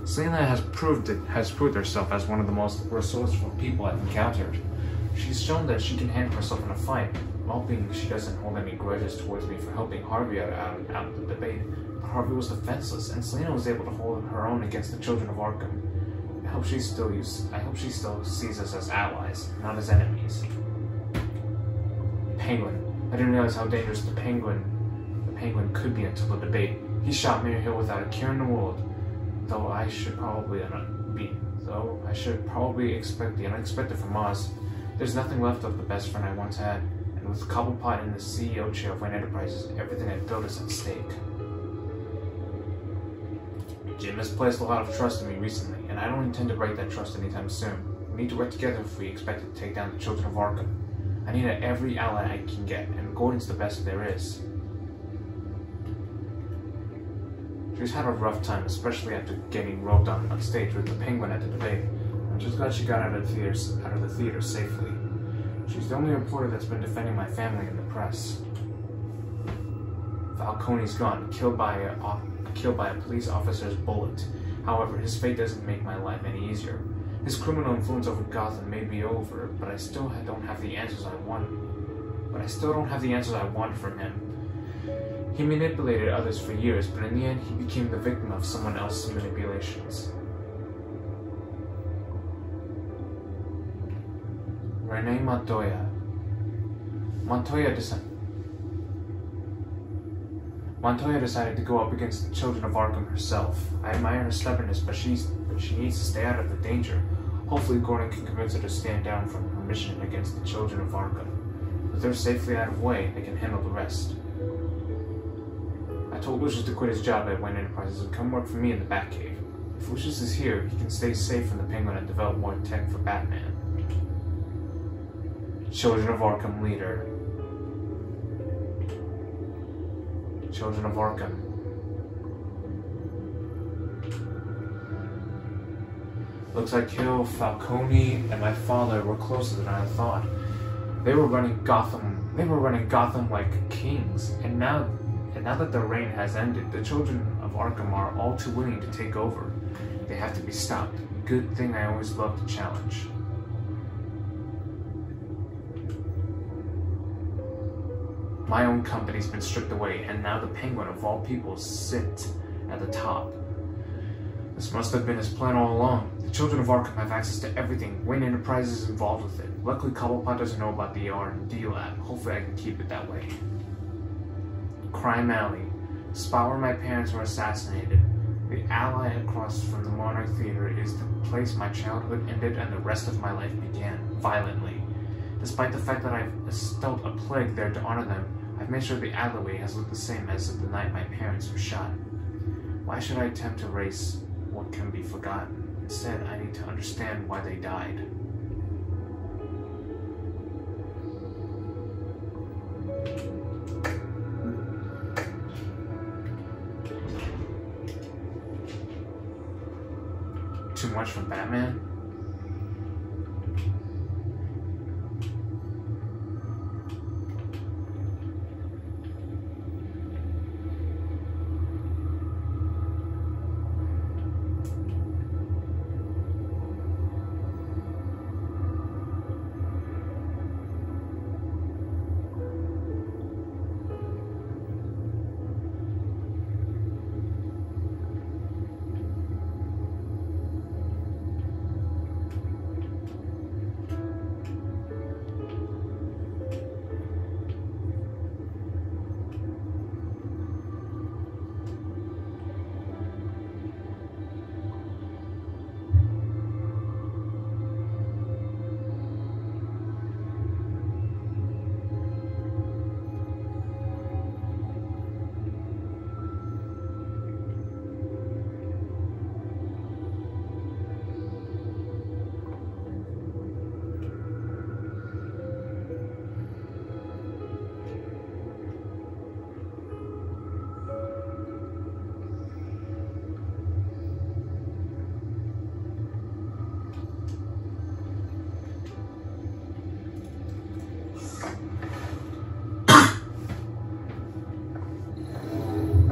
Selena has proved herself as one of the most resourceful people I've encountered. She's shown that she can handle herself in a fight, hoping she doesn't hold any grudges towards me for helping Harvey out of the debate. But Harvey was defenseless, and Selena was able to hold her own against the children of Arkham. I hope she still sees us as allies, not as enemies. Penguin. I didn't realize how dangerous the Penguin could be until the debate. He shot Mayor Hill without a care in the world, though I should probably expect the unexpected from Oz. There's nothing left of the best friend I once had, and with Cobblepot in the CEO chair of Wayne Enterprises, everything I've built is at stake. Jim has placed a lot of trust in me recently, and I don't intend to break that trust anytime soon. We need to work together if we expect to take down the children of Arkham. I need every ally I can get, and Gordon's the best there is. She's had a rough time, especially after getting roped on stage with the Penguin at the debate. I'm just glad she got out of the theater safely. She's the only reporter that's been defending my family in the press. Falcone's gone, killed by a police officer's bullet. However, his fate doesn't make my life any easier. His criminal influence over Gotham may be over, but I still don't have the answers I want. From him. He manipulated others for years, but in the end, he became the victim of someone else's manipulations. Renee Montoya. Montoya decided to go up against the children of Arkham herself. I admire her stubbornness, but she needs to stay out of the danger. Hopefully Gordon can convince her to stand down from her mission against the children of Arkham. With her safely out of the way, they can handle the rest. I told Lucius to quit his job at Wayne Enterprises and come work for me in the Batcave. If Lucius is here, he can stay safe from the Penguin and develop more tech for Batman. Children of Arkham leader. Children of Arkham. Looks like Hill, Falcone, and my father were closer than I thought. They were running Gotham like kings, and now that their reign has ended, the children of Arkham are all too willing to take over. They have to be stopped. Good thing I always love to challenge. My own company's been stripped away, and now the Penguin of all people sits at the top. The This must have been his plan all along. The children of Arkham have access to everything. Wayne Enterprises is involved with it. Luckily, Cobblepot doesn't know about the R&D lab. Hopefully I can keep it that way. Crime Alley. The spot where my parents were assassinated. The alley across from the Monarch Theater is the place my childhood ended and the rest of my life began, violently. Despite the fact that I've installed a plague there to honor them, I've made sure the alleyway has looked the same as the night my parents were shot. Why should I attempt to erase what can be forgotten? Instead, I need to understand why they died. Too much from Batman?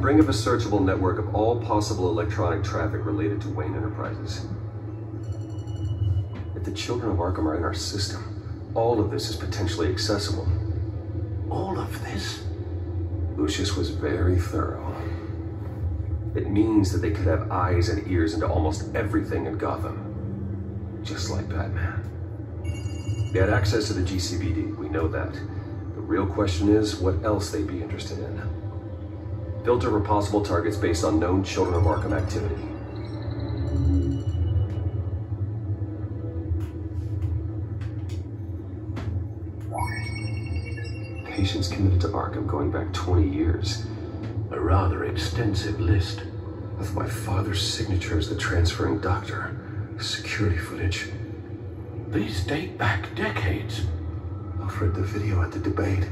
Bring up a searchable network of all possible electronic traffic related to Wayne Enterprises. If the children of Arkham are in our system, all of this is potentially accessible. All of this? Lucius was very thorough. It means that they could have eyes and ears into almost everything in Gotham. Just like Batman. They had access to the GCPD, we know that. The real question is what else they'd be interested in. Filter for possible targets based on known Children of Arkham activity. Patients committed to Arkham going back 20 years. A rather extensive list. With my father's signature as the transferring doctor. Security footage. These date back decades. I've read the video at the debate.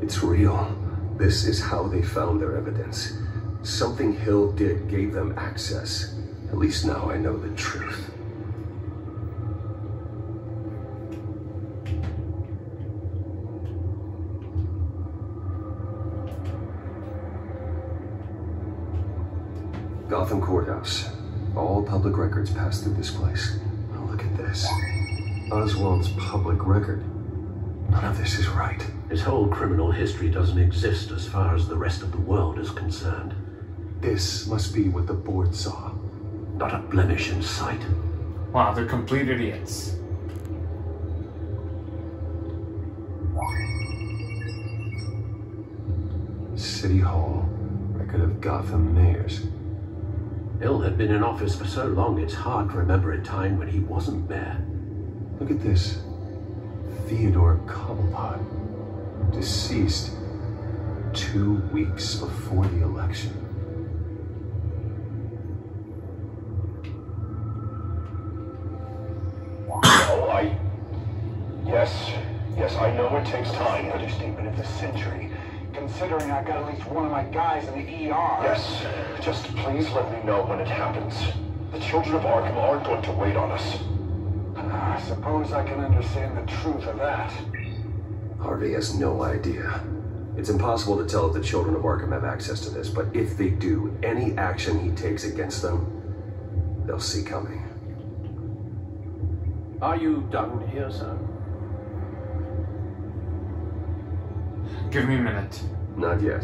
It's real. This is how they found their evidence. Something Hill did gave them access. At least now I know the truth. Gotham Courthouse. All public records pass through this place. Oh, look at this. Oswald's public record. None of this is right. His whole criminal history doesn't exist as far as the rest of the world is concerned. This must be what the board saw. Not a blemish in sight. Wow, they're complete idiots. City Hall. Record of Gotham mayors. Hill had been in office for so long it's hard to remember a time when he wasn't mayor. Look at this. Theodore Cobblepot. Deceased 2 weeks before the election. Yes, I know it takes time, but a statement of the century. Considering I got at least one of my guys in the ER. Yes, just please let me know when it happens. The children of Arkham aren't going to wait on us. I suppose I can understand the truth of that. Harvey has no idea. It's impossible to tell if the children of Arkham have access to this, but if they do, any action he takes against them, they'll see coming. Are you done here, sir? Give me a minute. Not yet.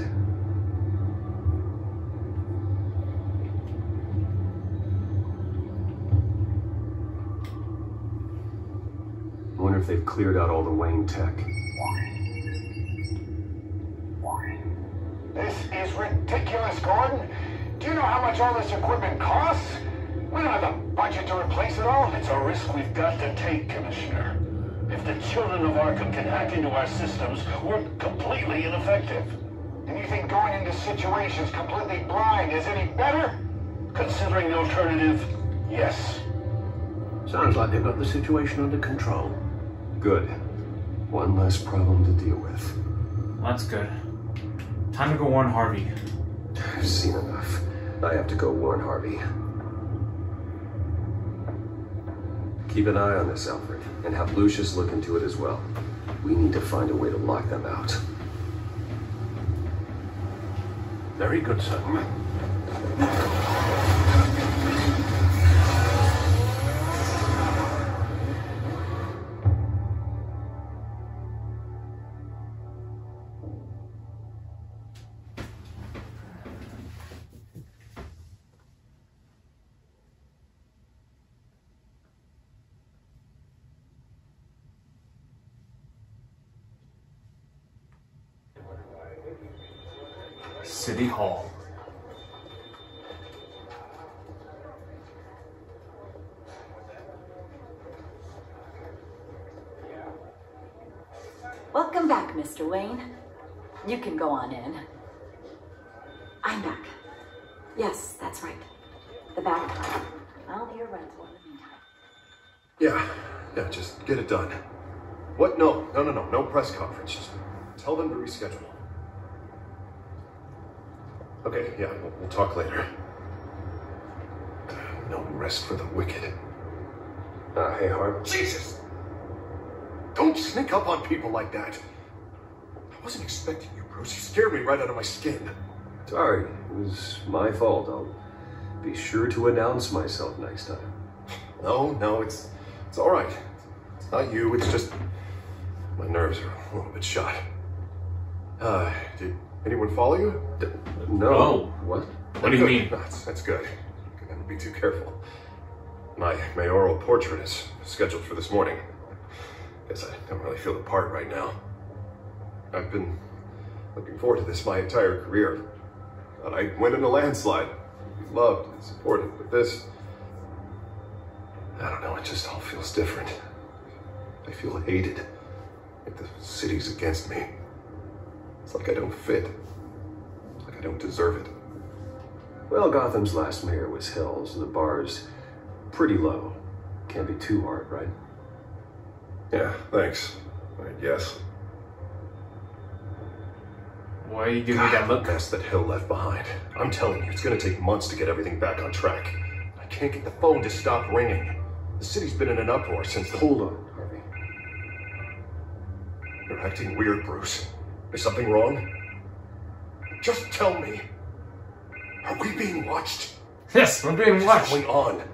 if they've cleared out all the Wayne tech. This is ridiculous, Gordon. Do you know how much all this equipment costs? We don't have the budget to replace it all. It's a risk we've got to take, Commissioner. If the children of Arkham can hack into our systems, we're completely ineffective. And you think going into situations completely blind is any better? Considering the alternative, yes. Sounds like they've got the situation under control. Good. One less problem to deal with. That's good. Time to go warn Harvey. I've seen enough. I have to go warn Harvey. Keep an eye on this, Alfred, and have Lucius look into it as well. We need to find a way to lock them out. Very good, sir. City Hall. Welcome back, Mr. Wayne. You can go on in. I'm back. Yes, that's right. The back. I'll be your rental in the meantime. Yeah, just get it done. What? No press conference. Just tell them to reschedule. Okay, yeah, we'll talk later. No rest for the wicked. Hey, Harv. Jesus! Don't sneak up on people like that. I wasn't expecting you, Bruce. You scared me right out of my skin. Sorry, it was my fault. I'll be sure to announce myself next time. No, it's all right. It's not you, it's just my nerves are a little bit shot. Did anyone follow you? No. Oh. What? What do you mean? That's good. Gotta be too careful. My mayoral portrait is scheduled for this morning. Guess I don't really feel the part right now. I've been looking forward to this my entire career. Thought I'd win in a landslide. Be loved and supported, but this... I don't know, it just all feels different. I feel hated. Like the city's against me. It's like I don't fit. It's like I don't deserve it. Well, Gotham's last mayor was Hill, so the bar's pretty low. Can't be too hard, right? Yeah, thanks. I guess. Why are you giving me that look? Mess that Hill left behind. I'm telling you, it's gonna take months to get everything back on track. I can't get the phone to stop ringing. The city's been in an uproar since the... Hold on, Harvey. You're acting weird, Bruce. Is something wrong? Just tell me. Are we being watched? Yes, we're being watched. What's going on?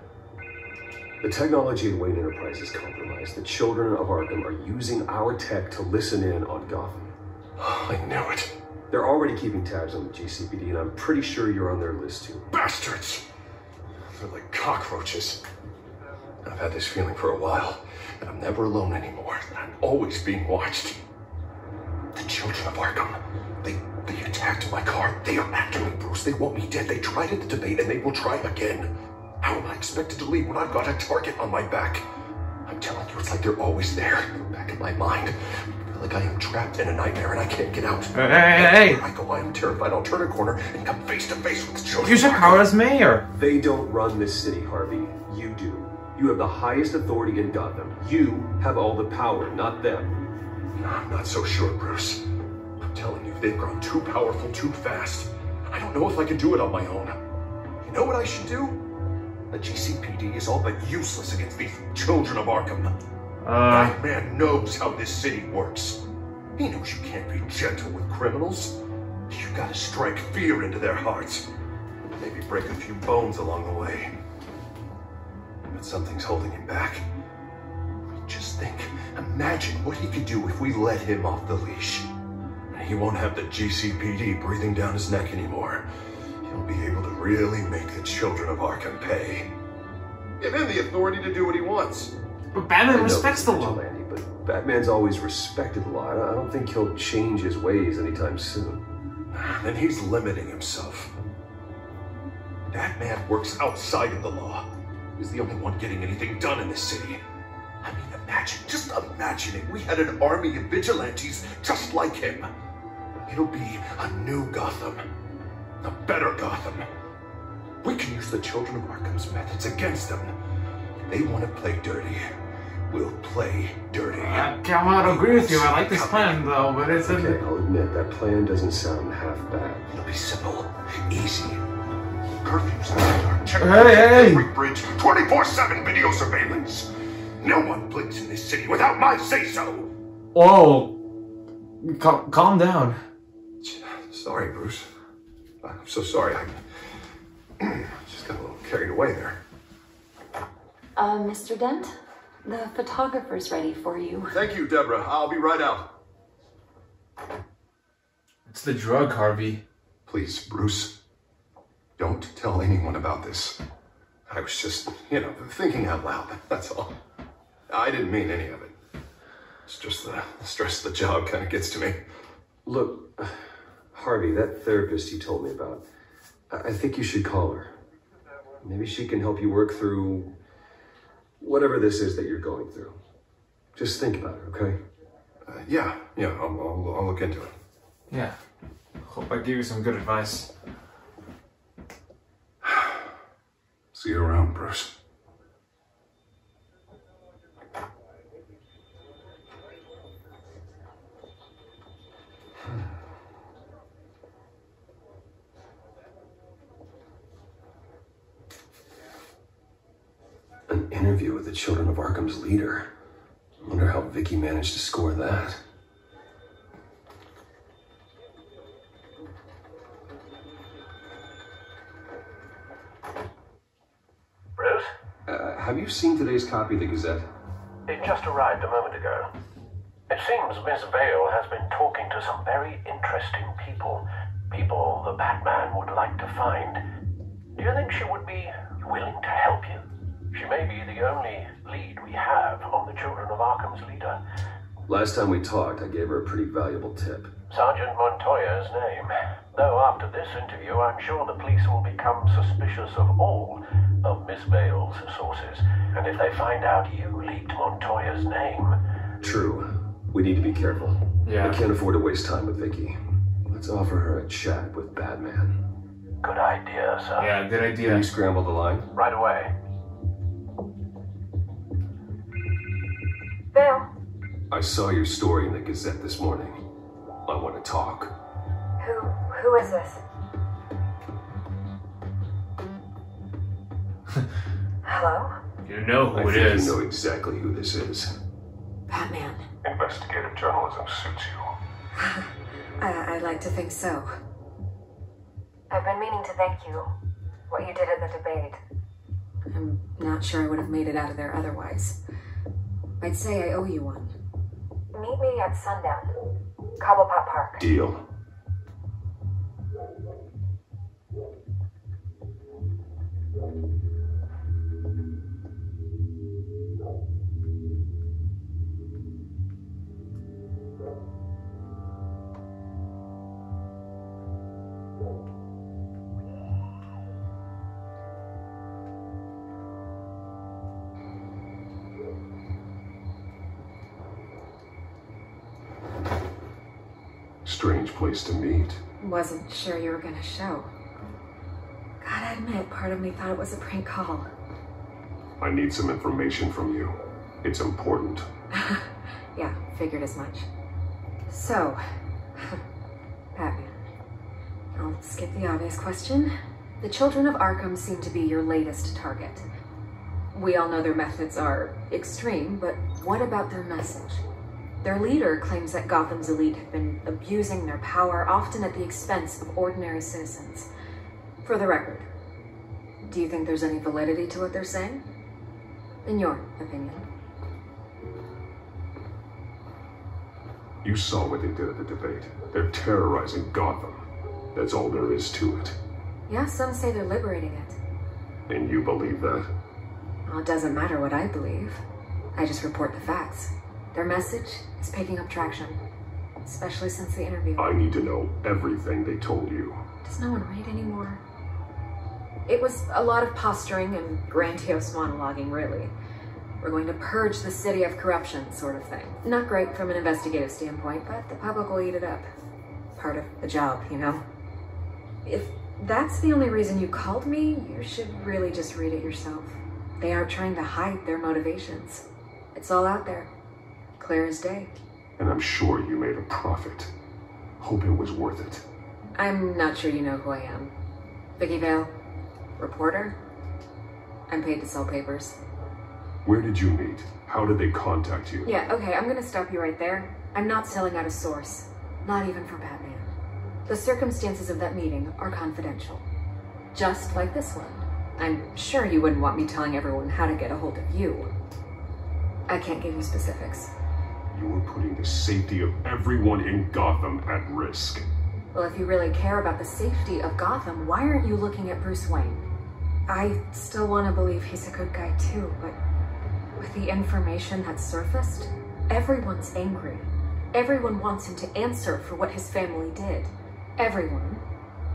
The technology in Wayne Enterprise is compromised. The children of Arkham are using our tech to listen in on Gotham. I knew it. They're already keeping tabs on the GCPD, and I'm pretty sure you're on their list too. Bastards! They're like cockroaches. I've had this feeling for a while, that I'm never alone anymore, that I'm always being watched. The children of Arkham, they attacked my car. They are after me, Bruce. They want me dead. They tried at the debate, and they will try again. How am I expected to leave when I've got a target on my back? I'm telling you, it's like they're always there, back in my mind. I feel like I am trapped in a nightmare and I can't get out. Hey! Wherever I go, I am terrified. I'll turn a corner and come face to face with the children. Use your power as mayor. They don't run this city, Harvey. You do. You have the highest authority in Gotham. You have all the power, not them. I'm not so sure, Bruce. I'm telling you, they've grown too powerful too fast. I don't know if I can do it on my own. You know what I should do? The GCPD is all but useless against these children of Arkham. That man knows how this city works. He knows you can't be gentle with criminals. You gotta strike fear into their hearts. Maybe break a few bones along the way. But something's holding him back. Just think, imagine what he could do if we let him off the leash. He won't have the GCPD breathing down his neck anymore. He'll be able to really make the children of Arkham pay. Give him the authority to do what he wants. But Batman respects the law. But Batman's always respected the law. I don't think he'll change his ways anytime soon. Then he's limiting himself. Batman works outside of the law. He's the only one getting anything done in this city. I mean, just imagine it. We had an army of vigilantes just like him. It'll be a new Gotham. A better Gotham. We can use the Children of Arkham's methods against them. If they want to play dirty, we'll play dirty. I cannot agree with you. I like this plan, though, but it's okay, I'll admit, that plan doesn't sound half bad. It'll be simple, easy. Curfews in the dark. Check every bridge. 24/7 video surveillance. No one blinks in this city without my say-so. Whoa. Calm down. Sorry, Bruce. I'm so sorry. I just got a little carried away there. Mr. Dent, the photographer's ready for you. Thank you, Deborah. I'll be right out. It's the drug, Harvey. Please, Bruce, don't tell anyone about this. I was just, thinking out loud. That's all. I didn't mean any of it. It's just the stress of the job kind of gets to me. Look, Harvey, that therapist you told me about, I think you should call her. Maybe she can help you work through whatever this is that you're going through. Just think about it, okay? Yeah, I'll look into it. Yeah. Hope I gave you some good advice. See you around, Bruce. An interview with the Children of Arkham's leader. I wonder how Vicky managed to score that. Bruce? Have you seen today's copy of the Gazette? It just arrived a moment ago. It seems Miss Vale has been talking to some very interesting people. People the Batman would like to find. Do you think she would be willing to help you? She may be the only lead we have on the Children of Arkham's leader. Last time we talked, I gave her a pretty valuable tip. Sergeant Montoya's name. Though after this interview, I'm sure the police will become suspicious of all of Miss Vale's sources. And if they find out you leaked Montoya's name... True. We need to be careful. Yeah. I can't afford to waste time with Vicky. Let's offer her a chat with Batman. Good idea, sir. Yeah, good idea. Can you scramble the line? Right away. Vale. I saw your story in the Gazette this morning. I want to talk. Who is this? Hello? You know who I it think is. You know exactly who this is. Batman. Investigative journalism suits you. I'd like to think so. I've been meaning to thank you. What you did at the debate. I'm not sure I would have made it out of there otherwise. I'd say I owe you one. Meet me at sundown. Cobblepot Park. Deal. Strange place to meet. Wasn't sure you were gonna show. Gotta admit, part of me thought it was a prank call. I need some information from you. It's important. Yeah, figured as much. So, Batman. I'll skip the obvious question. The Children of Arkham seem to be your latest target. We all know their methods are extreme, but what about their message? Their leader claims that Gotham's elite have been abusing their power, often at the expense of ordinary citizens. For the record, do you think there's any validity to what they're saying? In your opinion? You saw what they did at the debate. They're terrorizing Gotham. That's all there is to it. Yeah, some say they're liberating it. And you believe that? Well, it doesn't matter what I believe. I just report the facts. Their message is picking up traction, especially since the interview. I need to know everything they told you. Does no one read anymore? It was a lot of posturing and grandiose monologuing, really. We're going to purge the city of corruption, sort of thing. Not great from an investigative standpoint, but the public will eat it up. Part of the job, you know? If that's the only reason you called me, you should really just read it yourself. They aren't trying to hide their motivations. It's all out there. Clear as day. And I'm sure you made a profit. Hope it was worth it. I'm not sure you know who I am. Vicky Vale. Reporter. I'm paid to sell papers. Where did you meet? How did they contact you? Yeah, okay, I'm gonna stop you right there. I'm not selling out a source. Not even for Batman. The circumstances of that meeting are confidential. Just like this one. I'm sure you wouldn't want me telling everyone how to get a hold of you. I can't give you specifics. You were putting the safety of everyone in Gotham at risk. Well, if you really care about the safety of Gotham, why aren't you looking at Bruce Wayne? I still want to believe he's a good guy too, but with the information that's surfaced, everyone's angry. Everyone wants him to answer for what his family did. Everyone,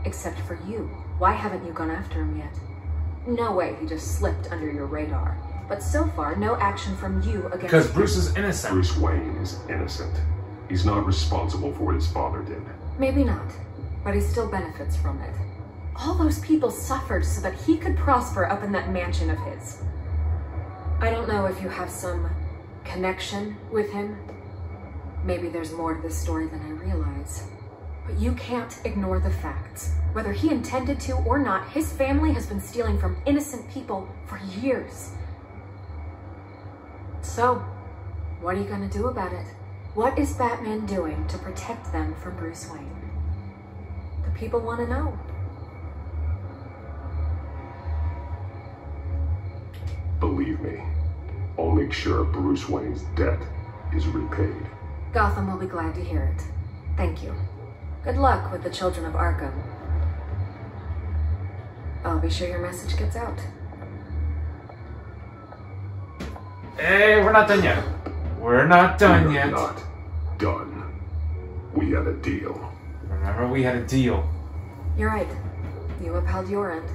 except for you. Why haven't you gone after him yet? No way he just slipped under your radar. But so far, no action from you against Because Bruce is innocent. Bruce Wayne is innocent. He's not responsible for what his father did. Maybe not, but he still benefits from it. All those people suffered so that he could prosper up in that mansion of his. I don't know if you have some connection with him. Maybe there's more to this story than I realize. But you can't ignore the facts. Whether he intended to or not, his family has been stealing from innocent people for years. So, what are you gonna do about it? What is Batman doing to protect them from Bruce Wayne? The people want to know. Believe me, I'll make sure Bruce Wayne's debt is repaid. Gotham will be glad to hear it. Thank you. Good luck with the children of Arkham. I'll be sure your message gets out. Hey, we're not done yet. We're not done yet. Not done. We had a deal. Remember, we had a deal. You're right. You upheld your end.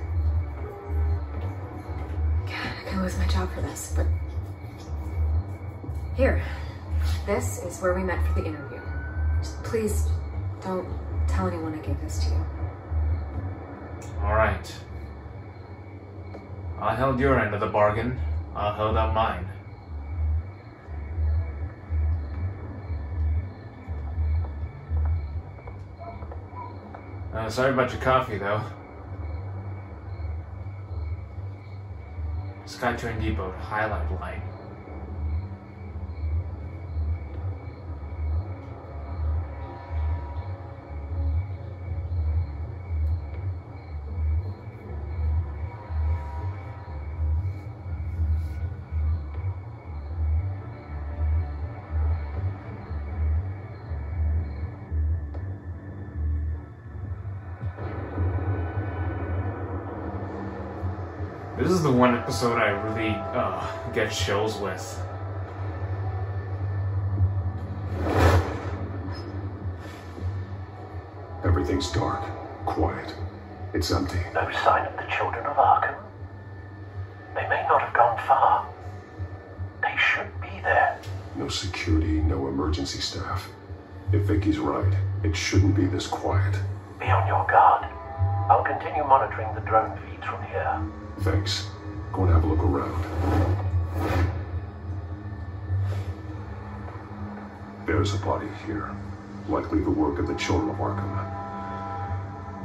God, I could lose my job for this, but... Here. This is where we met for the interview. Just please, don't tell anyone I gave this to you. Alright. I held your end of the bargain. I held out mine. Sorry about your coffee, though. SkyTrain Depot highlight line. This is the one episode I really get chills with. Everything's dark, quiet. It's empty. No sign of the children of Arkham. They may not have gone far. They should be there. No security, no emergency staff. If Vicky's right, it shouldn't be this quiet. Be on your guard. I'll continue monitoring the drone feeds from here. Thanks. Go and have a look around. There's a body here. Likely the work of the children of Arkham.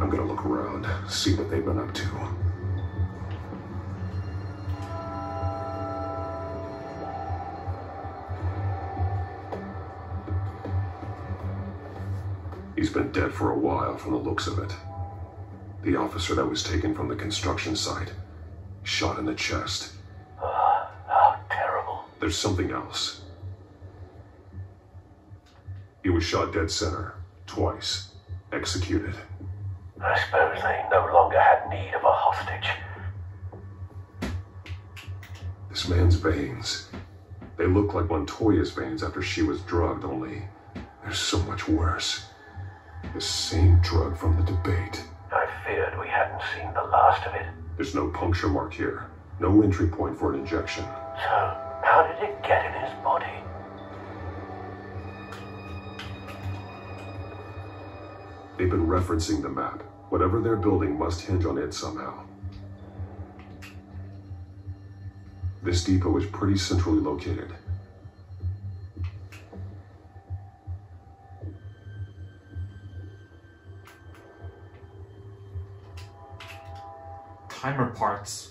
I'm gonna look around, see what they've been up to. He's been dead for a while from the looks of it. The officer that was taken from the construction site. Shot in the chest. How terrible. There's something else. He was shot dead center, twice, executed. I suppose they no longer had need of a hostage. This man's veins. They look like Montoya's veins after she was drugged, only they're so much worse. The same drug from the debate. I feared we hadn't seen the last of it. There's no puncture mark here. No entry point for an injection. So, how did it get in his body? They've been referencing the map. Whatever they're building must hinge on it somehow. This depot is pretty centrally located. Timer parts.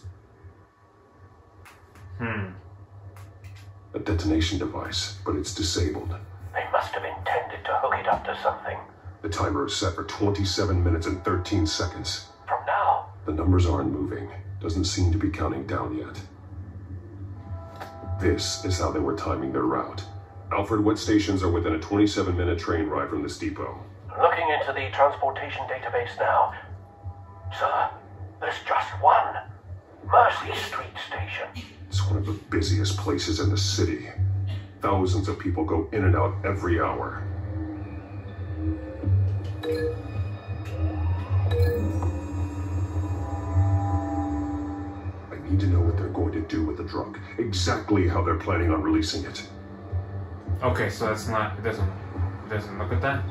A detonation device, but it's disabled. They must have intended to hook it up to something. The timer is set for 27 minutes and 13 seconds. From now? The numbers aren't moving. Doesn't seem to be counting down yet. This is how they were timing their route. Alfred, what stations are within a 27-minute train ride from this depot? Looking into the transportation database now. Sir, there's just one. Mercy Street Station. It's one of the busiest places in the city. Thousands of people go in and out every hour. I need to know what they're going to do with the drug. Exactly how they're planning on releasing it. Okay, so that's not, it doesn't look at that?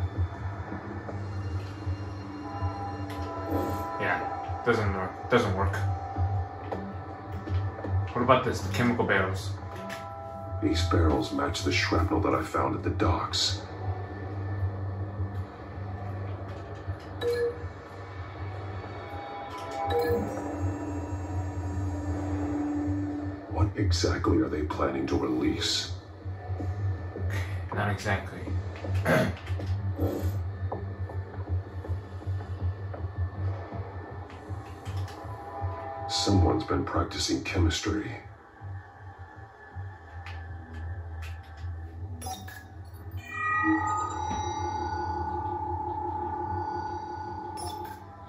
Yeah, doesn't work. What about this, the chemical barrels? These barrels match the shrapnel that I found at the docks. What exactly are they planning to release? Not exactly. Someone's been practicing chemistry.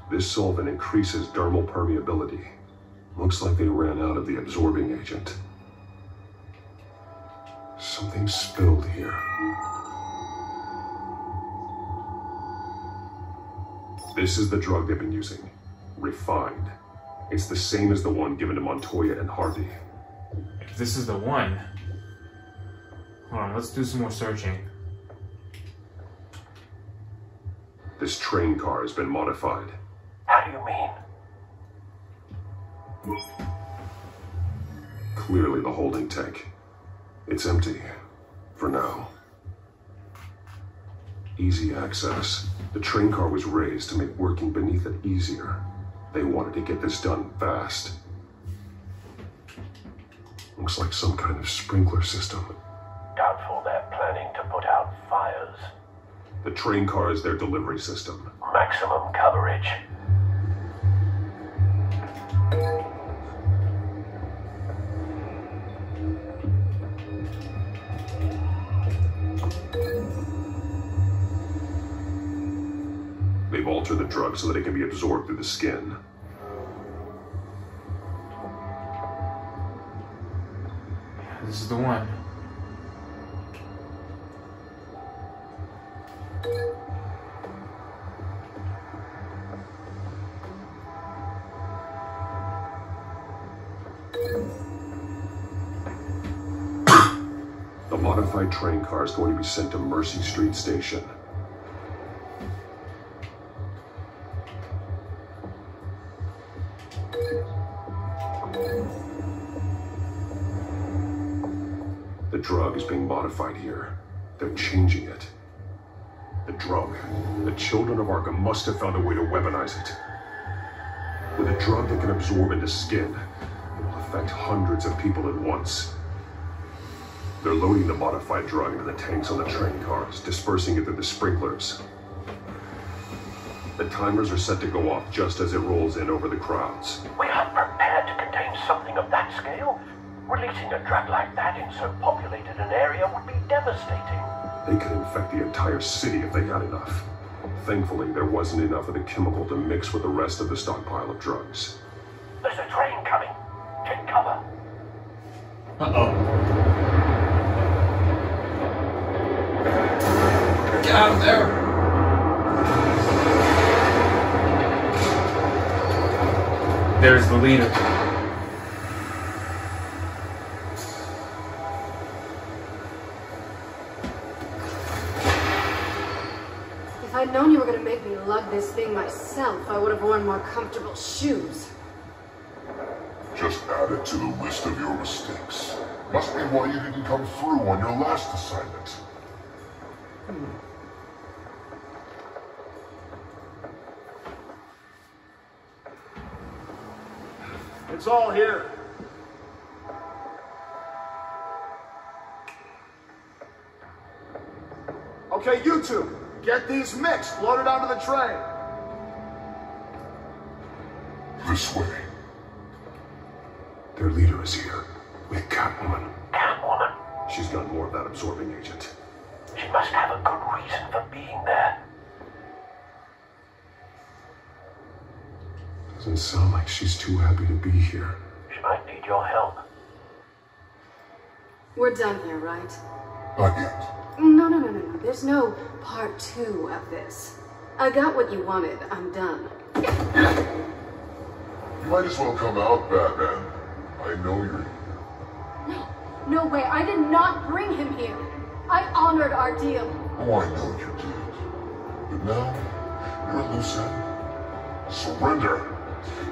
This solvent increases dermal permeability. Looks like they ran out of the absorbing agent. Something spilled here. This is the drug they've been using. Refined. It's the same as the one given to Montoya and Harvey. If this is the one... Hold on, let's do some more searching. This train car has been modified. How do you mean? Clearly the holding tank. It's empty. For now. Easy access. The train car was raised to make working beneath it easier. They wanted to get this done fast. Looks like some kind of sprinkler system. Doubtful they're planning to put out fires. The train car is their delivery system. Maximum coverage. They've altered the drug so that it can be absorbed through the skin. This is the one. The modified train car is going to be sent to Mercy Street Station. The drug is being modified here. They're changing it. The drug. The children of Arkham must have found a way to weaponize it. With a drug that can absorb into skin, it will affect hundreds of people at once. They're loading the modified drug into the tanks on the train cars, dispersing it through the sprinklers. The timers are set to go off just as it rolls in over the crowds. We aren't prepared to contain something of that scale. Releasing a drug like that in so populated an area would be devastating. They could infect the entire city if they had enough. Thankfully, there wasn't enough of the chemical to mix with the rest of the stockpile of drugs. There's a train coming. Take cover. Uh-oh. Get out of there! There's the leader. If I'd known you were going to make me lug this thing myself, I would have worn more comfortable shoes. Just add it to the list of your mistakes. Must be why you didn't come through on your last assignment. It's all here. Okay, you two, get these mixed, loaded onto the train. This way. Their leader is here, with Catwoman. Catwoman? She's got more of that absorbing agent. She must have a good reason for being there. Doesn't sound like she's too happy to be here. She might need your help. We're done here, right? Not yet. No. There's no part 2 of this. I got what you wanted. I'm done. You might as well come out, Batman. I know you're... No way. I did not bring him here. I honored our deal. Oh, I know you did. But now, you're a loose end. Surrender.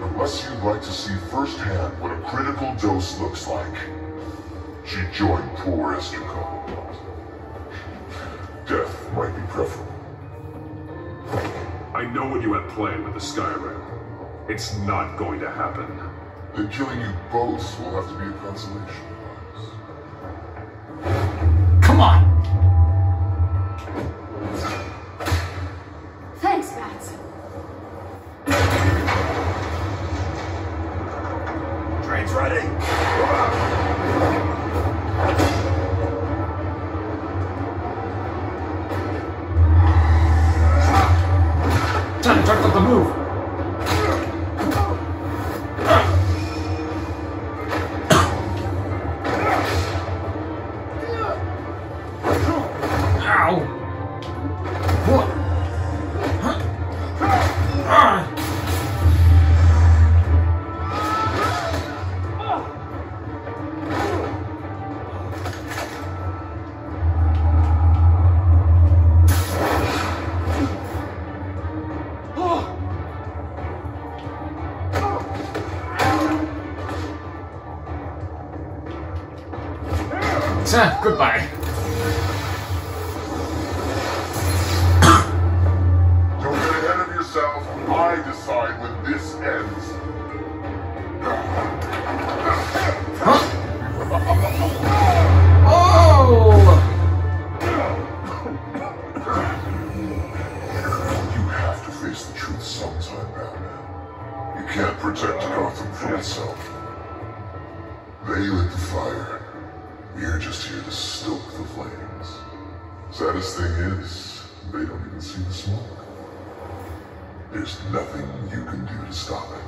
Unless you'd like to see firsthand what a critical dose looks like. She joined poor Esther Cobblepot. Death might be preferable. I know what you had planned with the Skyrim. It's not going to happen. Then killing you both will have to be a consolation. Come on! Thanks, Max. Train's ready. Time to talk about the move. Goodbye. Don't get ahead of yourself. I decide when this ends. You have to face the truth sometime, Batman. You can't protect Gotham from itself. They lit the fire. We're just here to stoke the flames. Saddest thing is, they don't even see the smoke. There's nothing you can do to stop it.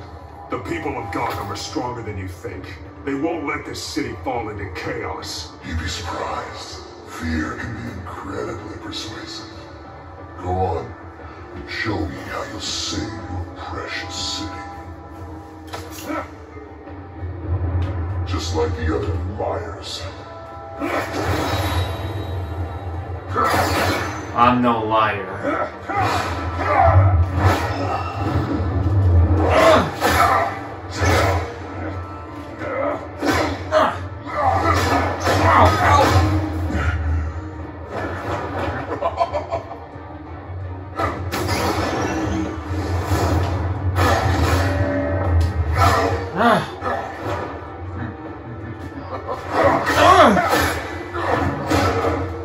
The people of Gotham are stronger than you think. They won't let this city fall into chaos. You'd be surprised. Fear can be incredibly persuasive. Go on. Show me how you'll save your precious city. Just like the other liars. I'm no liar.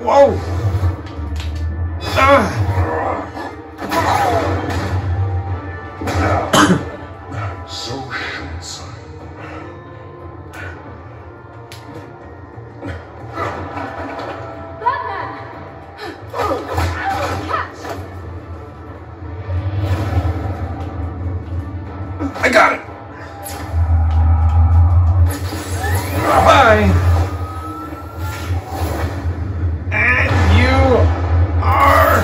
Whoa! So short sighted. I got it! Bye! And you are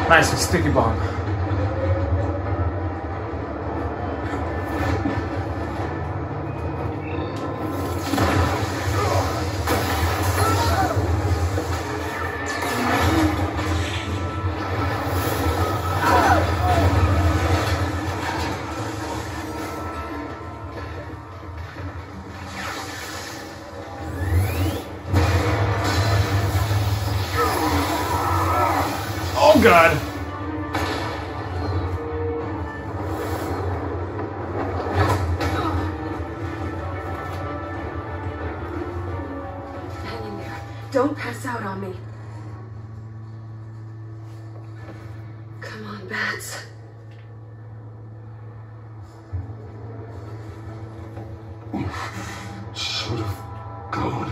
Nice, a sticky bomb. Oh god! Hang in there. Don't pass out on me. Come on, Bats. Should have gone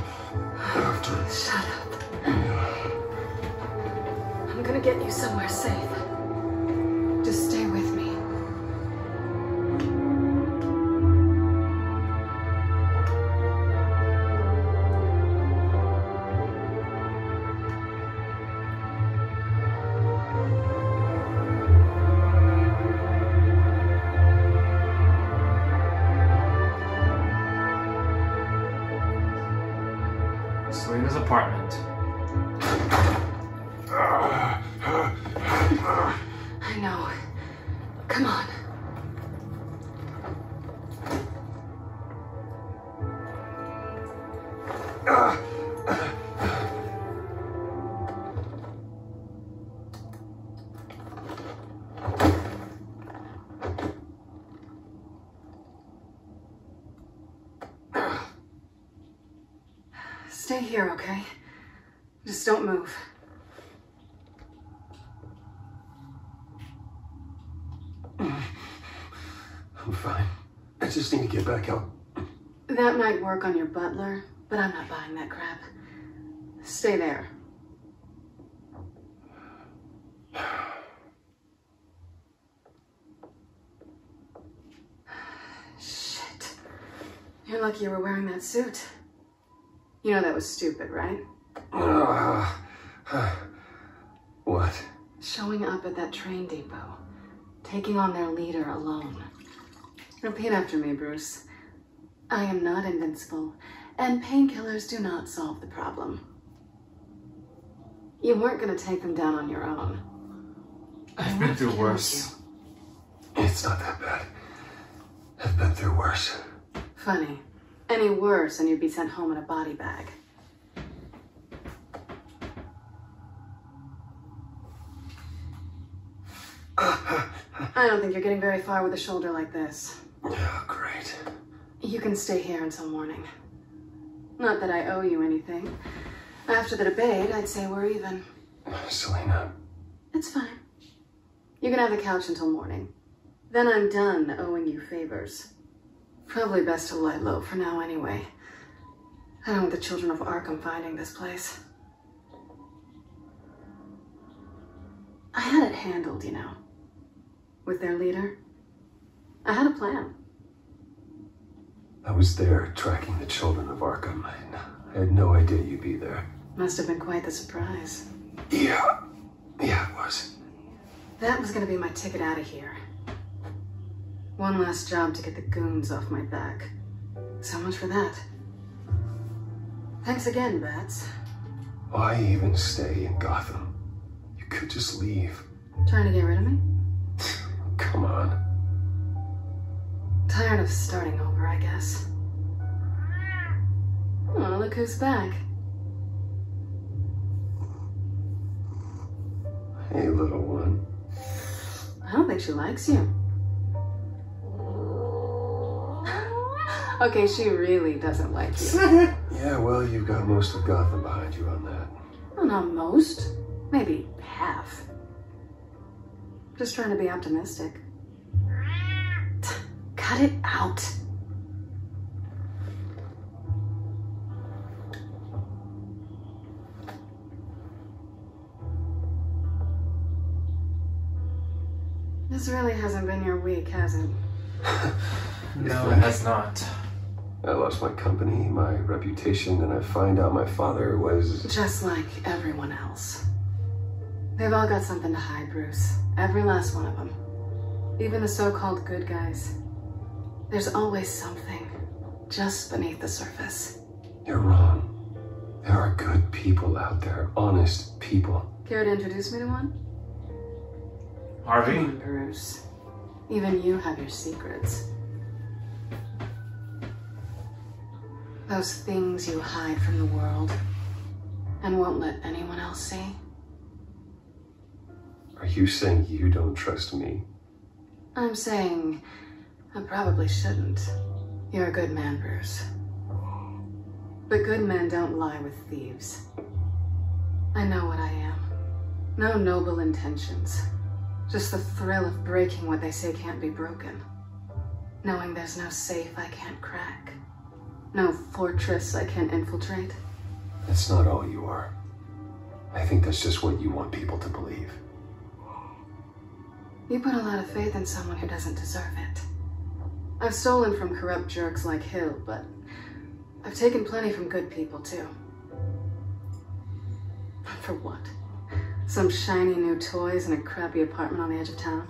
after. Shut up. I'm gonna get you somewhere safe. Just stay with me. Selena's apartment. I know. Come on. Stay here, okay? Just don't move. I'm fine. I just need to get back out. That might work on your butler, but I'm not buying that crap. Stay there. Shit. You're lucky you were wearing that suit. You know that was stupid, right? What? Showing up at that train depot. Taking on their leader alone. Repeat after me, Bruce. I am not invincible, and painkillers do not solve the problem. You weren't going to take them down on your own. I've been through worse. It's not that bad. I've been through worse. Funny. Any worse and you'd be sent home in a body bag. I don't think you're getting very far with a shoulder like this. Yeah, great. You can stay here until morning. Not that I owe you anything. After the debate, I'd say we're even. Selena. It's fine. You can have the couch until morning. Then I'm done owing you favors. Probably best to lie low for now anyway. I don't want the children of Arkham finding this place. I had it handled, you know. With their leader. I had a plan. I was there tracking the children of Arkham. I had no idea you'd be there. Must have been quite the surprise. Yeah, it was. That was gonna be my ticket out of here. One last job to get the goons off my back. So much for that. Thanks again, Bats. Why even stay in Gotham? You could just leave. Trying to get rid of me? Come on. Tired of starting over, I guess. Oh, look who's back. Hey, little one. I don't think she likes you. Okay, she really doesn't like you. Yeah, well, you've got most of Gotham behind you on that. Well, not most. Maybe half. Just trying to be optimistic. Cut it out. This really hasn't been your week, has it? No, it has not. I lost my company, my reputation, and I find out my father was... Just like everyone else. They've all got something to hide, Bruce. Every last one of them. Even the so-called good guys. There's always something just beneath the surface. You're wrong. There are good people out there, honest people. Care to introduce me to one? Harvey? Come on, Bruce. Even you have your secrets. Those things you hide from the world and won't let anyone else see. Are you saying you don't trust me? I'm saying I probably shouldn't. You're a good man, Bruce. But good men don't lie with thieves. I know what I am. No noble intentions. Just the thrill of breaking what they say can't be broken. Knowing there's no safe I can't crack. No fortress I can't infiltrate. That's not all you are. I think that's just what you want people to believe. You put a lot of faith in someone who doesn't deserve it. I've stolen from corrupt jerks like Hill, but I've taken plenty from good people too. For what? Some shiny new toys in a crappy apartment on the edge of town?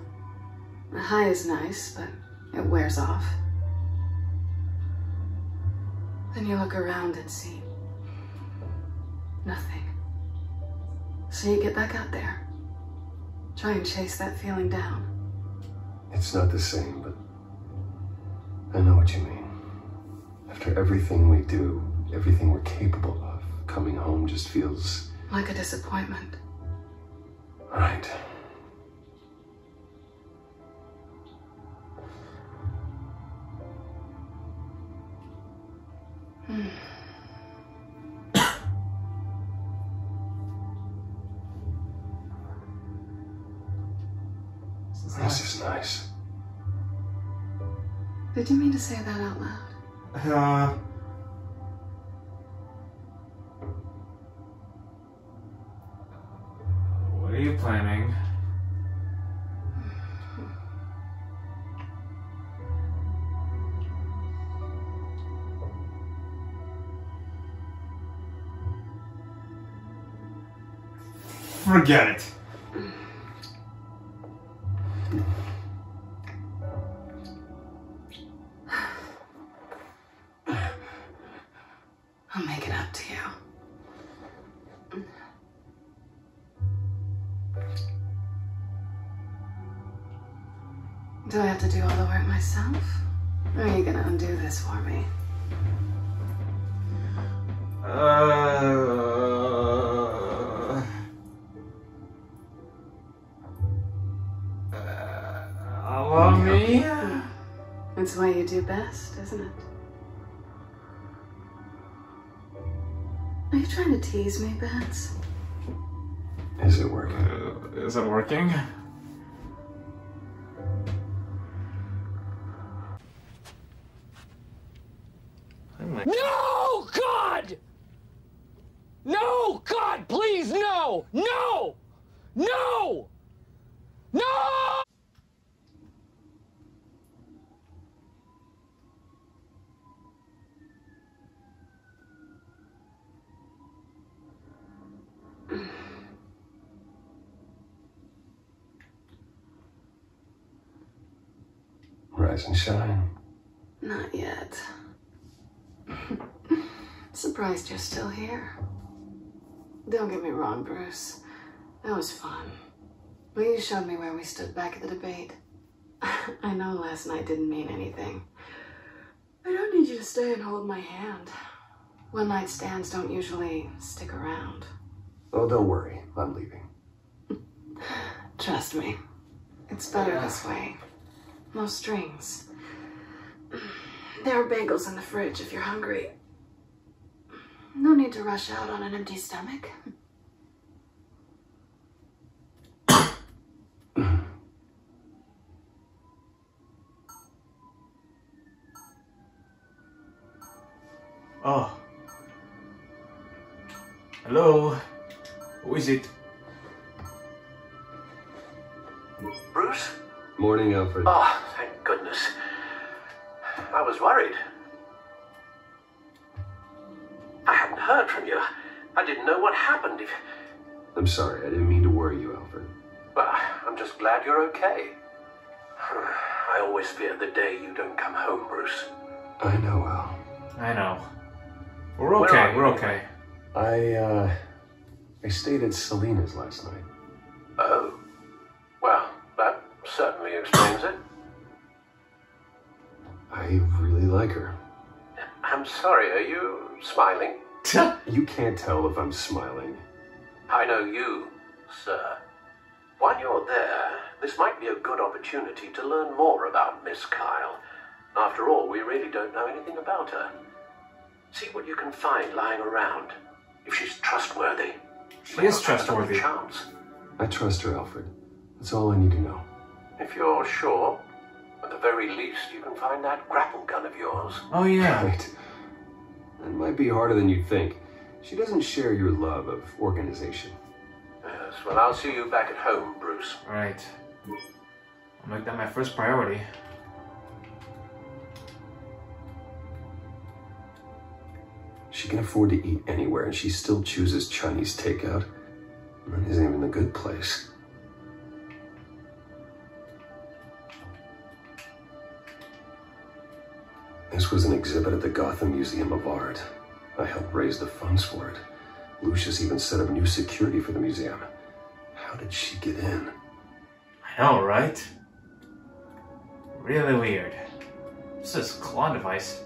The high is nice, but it wears off. Then you look around and see nothing. So you get back out there. Try and chase that feeling down. It's not the same, but I know what you mean. After everything we do, everything we're capable of, coming home just feels... like a disappointment. Right. This is nice. Did you mean to say that out loud? What are you planning? Forget it. I'll make it up to you. Do I have to do all the work myself? Or are you gonna undo this for me? Allow me? It's what you do best, isn't it? Are you trying to tease me, Bats? Is it working? Is it working? No, God! No, God, please, no! No! No! No! Rise and shine. Not yet. Surprised you're still here. Don't get me wrong, Bruce. That was fun. But you showed me where we stood back at the debate. I know last night didn't mean anything. I don't need you to stay and hold my hand. One night stands don't usually stick around. Oh, don't worry. I'm leaving. Trust me. It's better this way. No strings. There are bagels in the fridge if you're hungry. No need to rush out on an empty stomach. Oh. Hello? Who is it? Bruce? Morning, Alfred. Oh, thank goodness. I was worried. I hadn't heard from you. I didn't know what happened. I'm sorry. I didn't mean to worry you, Alfred. glad you're okay. I always fear the day you don't come home, Bruce. I know, Al. I know. We're okay, we're okay. I stayed at Selena's last night. Oh. Well, that certainly explains it. I really like her. I'm sorry, are you smiling? You can't tell if I'm smiling. I know you, sir. While you're there, this might be a good opportunity to learn more about Miss Kyle. After all, we really don't know anything about her. See what you can find lying around. If she's trustworthy. She is trustworthy. Chance. I trust her, Alfred. That's all I need to know. If you're sure, at the very least, you can find that grapple gun of yours. Oh, yeah. Right. That might be harder than you'd think. She doesn't share your love of organization. Yes, well, I'll see you back at home, Bruce. Right. I'll make that my first priority. She can afford to eat anywhere, and she still chooses Chinese takeout. That isn't even the good place. This was an exhibit at the Gotham Museum of Art. I helped raise the funds for it. Lucius even set up new security for the museum. How did she get in? I know, right? Really weird. This is a claw device.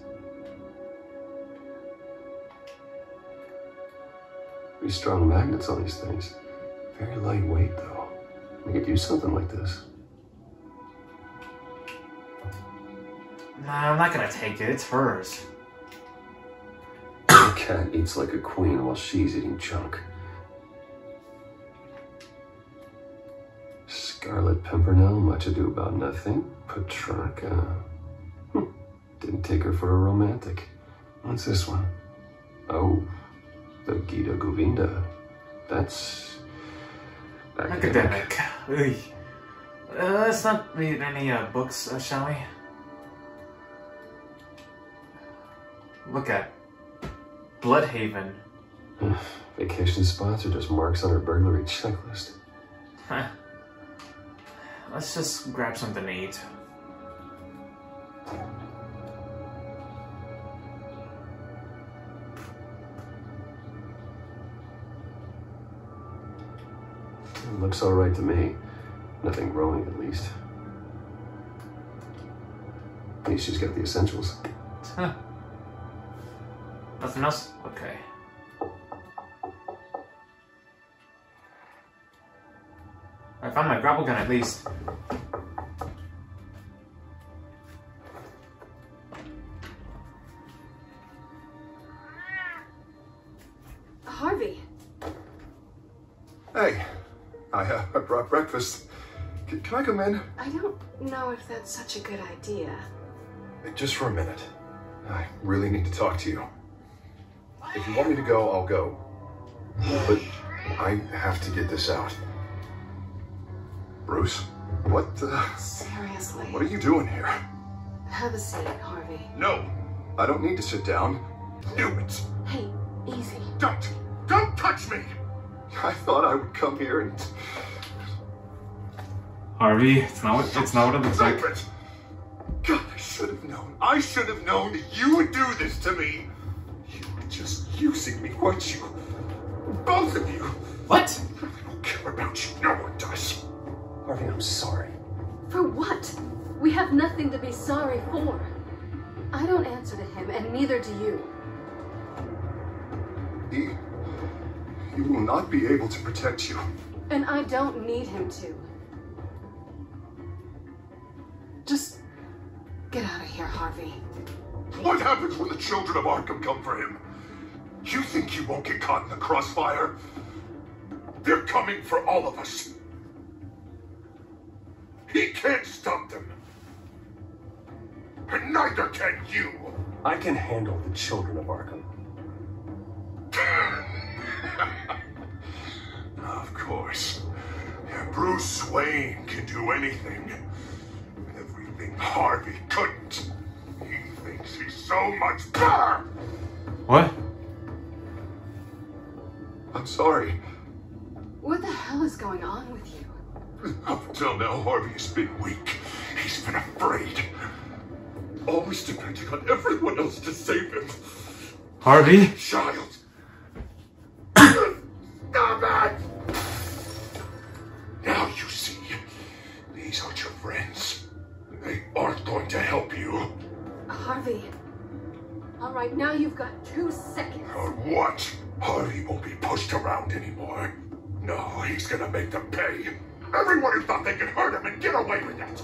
Pretty strong magnets on these things. Very lightweight, though. We could use something like this. Nah, I'm not gonna take it. It's hers. The cat eats like a queen while she's eating junk. Scarlet Pimpernel, Much Ado About Nothing, Petrarca. Didn't take her for a romantic. What's this one? Oh, the Gita Govinda. That's academic. Let's not read any books, shall we? Look at Bloodhaven. Vacation spots are just marks on her burglary checklist. Let's just grab something to eat. It looks all right to me. Nothing growing, at least. At least she's got the essentials. Huh. Nothing else? Okay. I found my grapple gun at least. Harvey. Hey, I brought breakfast. Can I come in? I don't know if that's such a good idea. Just for a minute. I really need to talk to you. If you want me to go, I'll go. But I have to get this out. Bruce, what Seriously. what are you doing here? Have a seat, Harvey. No, I don't need to sit down. Do it. Hey, easy. Don't touch me! I thought I would come here and... Harvey, it's not what it looks like. God, I should have known. I should have known that you would do this to me. You were just using me, weren't you? Both of you. What? I don't care about you. No one does. Harvey, I'm sorry. For what? We have nothing to be sorry for. I don't answer to him, and neither do you. He will not be able to protect you. And I don't need him to. Just get out of here, Harvey. What happens when the children of Arkham come for him? You think you won't get caught in the crossfire? They're coming for all of us. He can't stop them. And neither can you. I can handle the children of Arkham. Of course. Bruce Wayne can do anything. Everything Harvey couldn't. He thinks he's so much better. What? I'm sorry. What the hell is going on with you? Up until now, Harvey has been weak. He's been afraid. Always depending on everyone else to save him. Harvey? Child. Stop it! Now you see, these aren't your friends. They aren't going to help you. Harvey. All right, now you've got 2 seconds. Or what? Harvey won't be pushed around anymore. No, he's gonna make them pay. Everyone who thought they could hurt him and get away with it.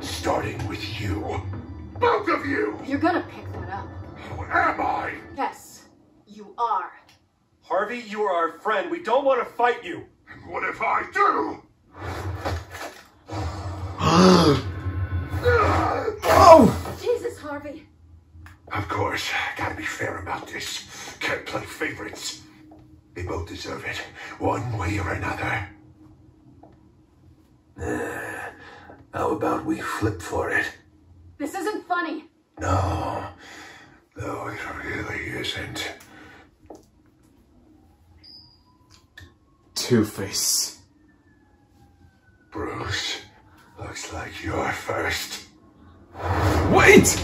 Starting with you. Both of you! You're gonna pick that up. Who am I? Yes, you are. Harvey, you are our friend. We don't want to fight you. And what if I do? Oh! Jesus, Harvey. Of course, gotta be fair about this. Can't play favorites. They both deserve it, one way or another. How about we flip for it? This isn't funny. No, it really isn't. Two-Face. Bruce, looks like you're first. Wait!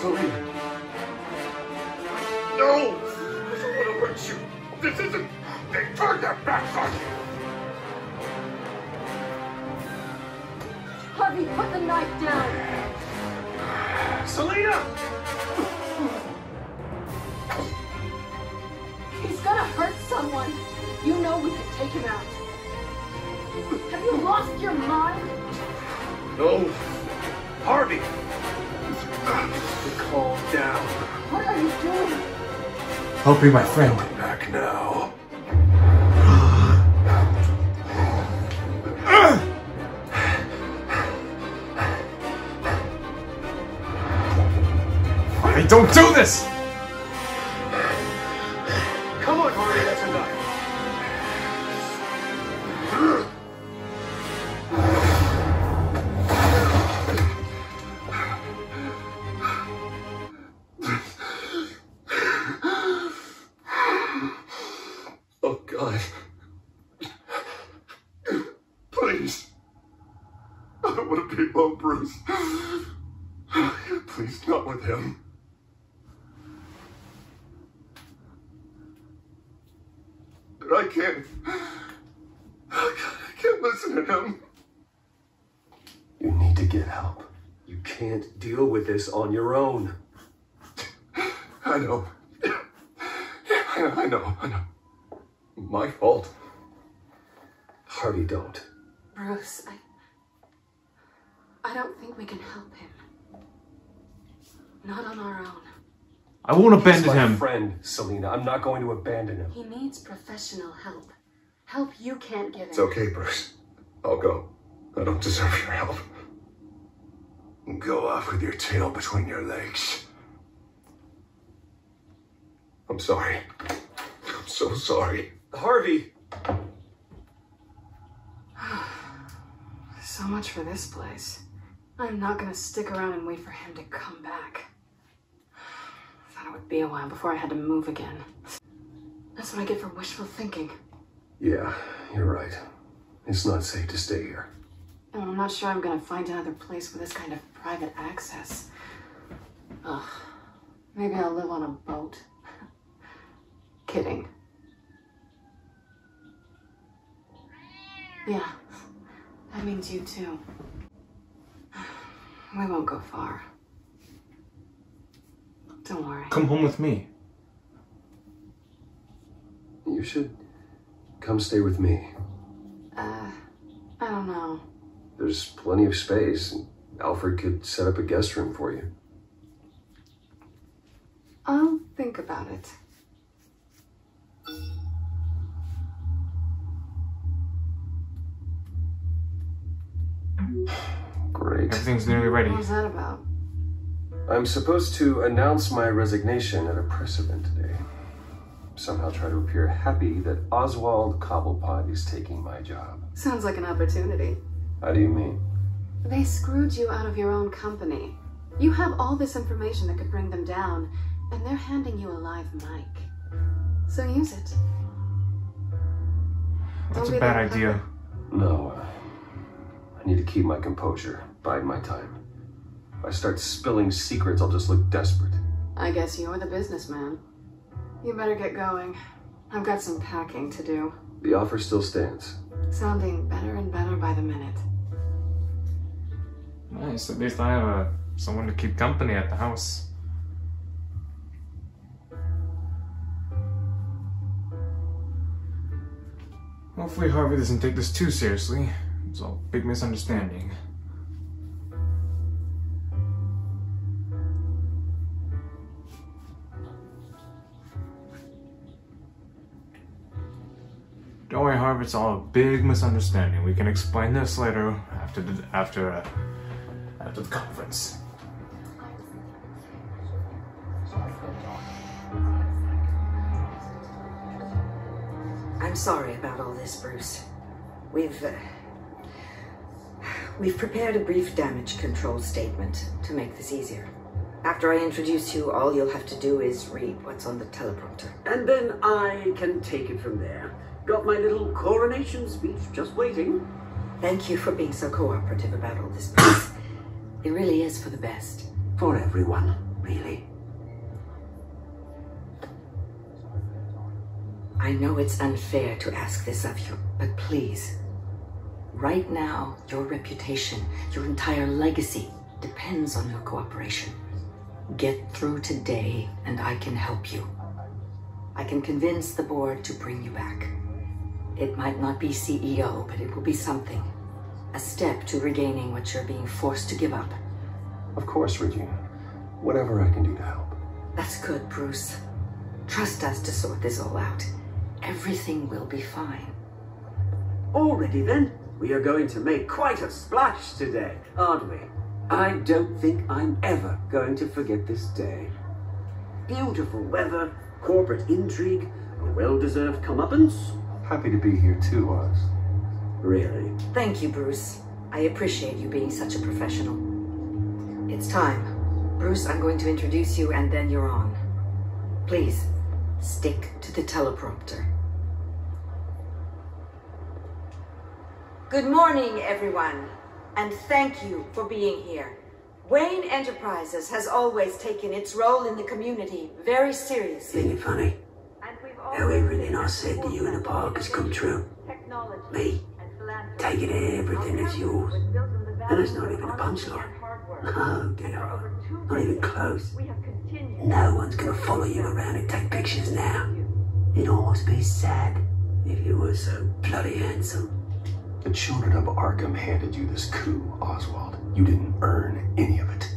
Selena. No! I don't want to hurt you. This isn't... They turned their backs on you. Harvey, put the knife down. Selena! He's gonna hurt someone. You know we can take him out. Have you lost your mind? No. Harvey! Calm down. What are you doing? Helping my friend. Back now. Hey, don't do this! Come on, Harvey, that's enough. Oh, God. Please. I don't want to be alone, Bruce. Please, not with him. I can't. I can't listen to him. You need to get help. You can't deal with this on your own. I know. I know. My fault. Harvey, don't. Bruce, I don't think we can help him. Not on our own. I won't abandon He's my him. friend, Selena. I'm not going to abandon him. He needs professional help. Help you can't give him. It's okay, Bruce. I'll go. I don't deserve your help. Go off with your tail between your legs. I'm sorry. I'm so sorry. Harvey! So much for this place. I'm not gonna stick around and wait for him to come back. Thought it would be a while before I had to move again. That's what I get for wishful thinking. Yeah, you're right. It's not safe to stay here. And I'm not sure I'm gonna find another place with this kind of private access. Ugh. Maybe I'll live on a boat. Kidding. Yeah, that means you too. We won't go far. Don't worry. Come home with me. You should come stay with me. I don't know. There's plenty of space. Alfred could set up a guest room for you. I'll think about it. Great. Everything's nearly ready. What was that about? I'm supposed to announce my resignation at a press event today. Somehow try to appear happy that Oswald Cobblepot is taking my job. Sounds like an opportunity. How do you mean? They screwed you out of your own company. You have all this information that could bring them down, and they're handing you a live mic. So use it. That's a bad idea. No, I need to keep my composure, bide my time. If I start spilling secrets, I'll just look desperate. I guess you're the businessman. You better get going. I've got some packing to do. The offer still stands. Sounding better and better by the minute. Nice, at least I have someone to keep company at the house. Hopefully Harvey doesn't take this too seriously. It's all a big misunderstanding. Don't worry, Harvey, it's all a big misunderstanding. We can explain this later after the conference. I'm sorry about all this, Bruce. We've prepared a brief damage control statement to make this easier. After I introduce you, all you'll have to do is read what's on the teleprompter. And then I can take it from there. Got my little coronation speech just waiting. Thank you for being so cooperative about all this, Bruce. It really is for the best. For everyone, really. I know it's unfair to ask this of you, but please, right now, your reputation, your entire legacy depends on your cooperation. Get through today, and I can help you. I can convince the board to bring you back. It might not be CEO, but it will be something. A step to regaining what you're being forced to give up. Of course, Regina. Whatever I can do to help. That's good, Bruce. Trust us to sort this all out. Everything will be fine. Already then, we are going to make quite a splash today, aren't we? I don't think I'm ever going to forget this day. Beautiful weather, corporate intrigue, a well-deserved comeuppance. Happy to be here too, Oz. Really? Thank you, Bruce. I appreciate you being such a professional. It's time. Bruce, I'm going to introduce you and then you're on. Please, stick to the teleprompter. Good morning, everyone, and thank you for being here. Wayne Enterprises has always taken its role in the community very seriously. Isn't it funny? How everything I said to you in the park has come true. Me, taking everything that's yours. And it's not even a punchline. No, dear. Not even close. No one's gonna follow you around and take pictures now. It'd almost be sad if you were so bloody handsome. The children of Arkham handed you this coup, Oswald. You didn't earn any of it.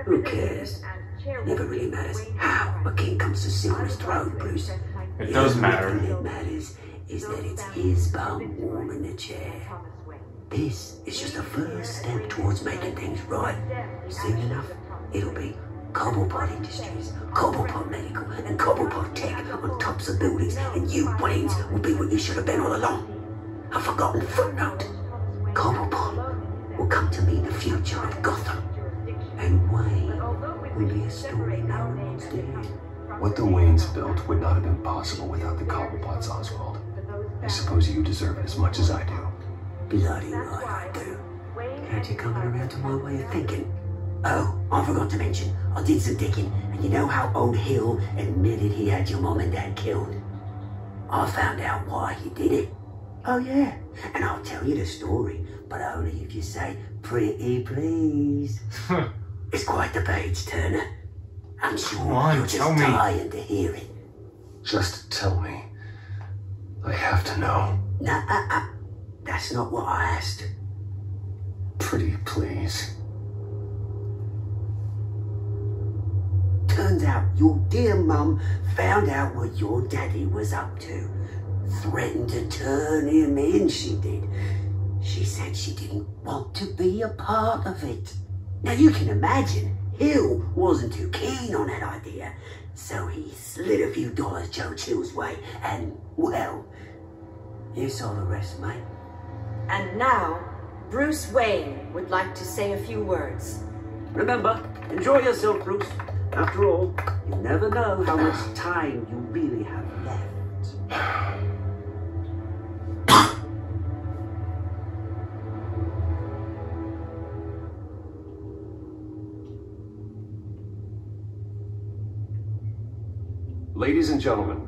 Who cares? It never really matters how a king comes to sit on his throne, Bruce. It does matter. The only thing that matters is that it's his bum warm in the chair. This is just a first step towards making things right. Soon enough, it'll be Cobblepot Industries, Cobblepot Medical, and Cobblepot Tech on tops of buildings, and you, Waynes, will be what you should have been all along. A forgotten footnote. Cobblepot will come to meet the future of Gotham, and Wayne will be a story no one wants to hear. What the Waynes built would not have been possible without the Cobblepots, Oswald. I suppose you deserve it as much as I do. Bloody right I do. Glad you're coming around to my way of thinking. Oh, I forgot to mention, I did some digging, and you know how old Hill admitted he had your mom and dad killed? I found out why he did it. Oh yeah, and I'll tell you the story, but only if you say, pretty please. It's quite the page turner. I'm sure you're just dying to hear it. Just tell me. I have to know. Nah, that's not what I asked. Pretty please. Turns out your dear mum found out what your daddy was up to. Threatened to turn him in, she did. She said she didn't want to be a part of it. Now you can imagine, Hill wasn't too keen on that idea, so he slid a few dollars Joe Chill's way, and, well, you saw the rest, mate. And now, Bruce Wayne would like to say a few words. Remember, enjoy yourself, Bruce. After all, you never know how much time you really have left. Ladies and gentlemen,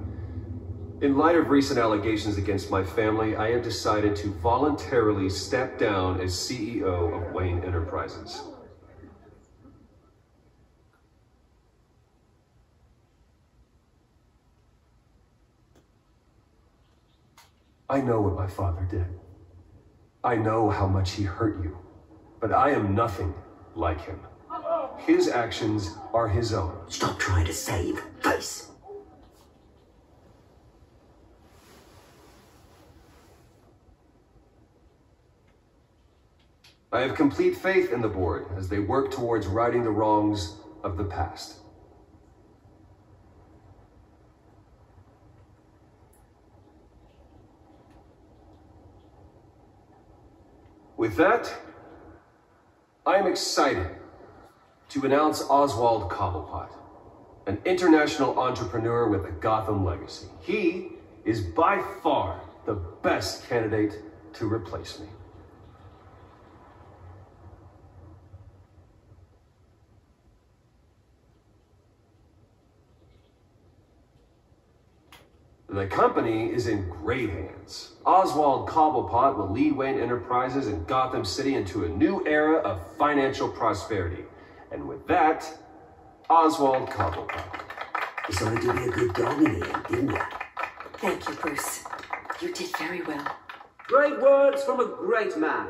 in light of recent allegations against my family, I have decided to voluntarily step down as CEO of Wayne Enterprises. I know what my father did. I know how much he hurt you, but I am nothing like him. His actions are his own. Stop trying to save face. I have complete faith in the board as they work towards righting the wrongs of the past. With that, I am excited to announce Oswald Cobblepot, an international entrepreneur with a Gotham legacy. He is by far the best candidate to replace me. The company is in great hands. Oswald Cobblepot will lead Wayne Enterprises and Gotham City into a new era of financial prosperity. And with that, Oswald Cobblepot. Decided to be a good dog in the end, didn't you? Thank you, Bruce. You did very well. Great words from a great man.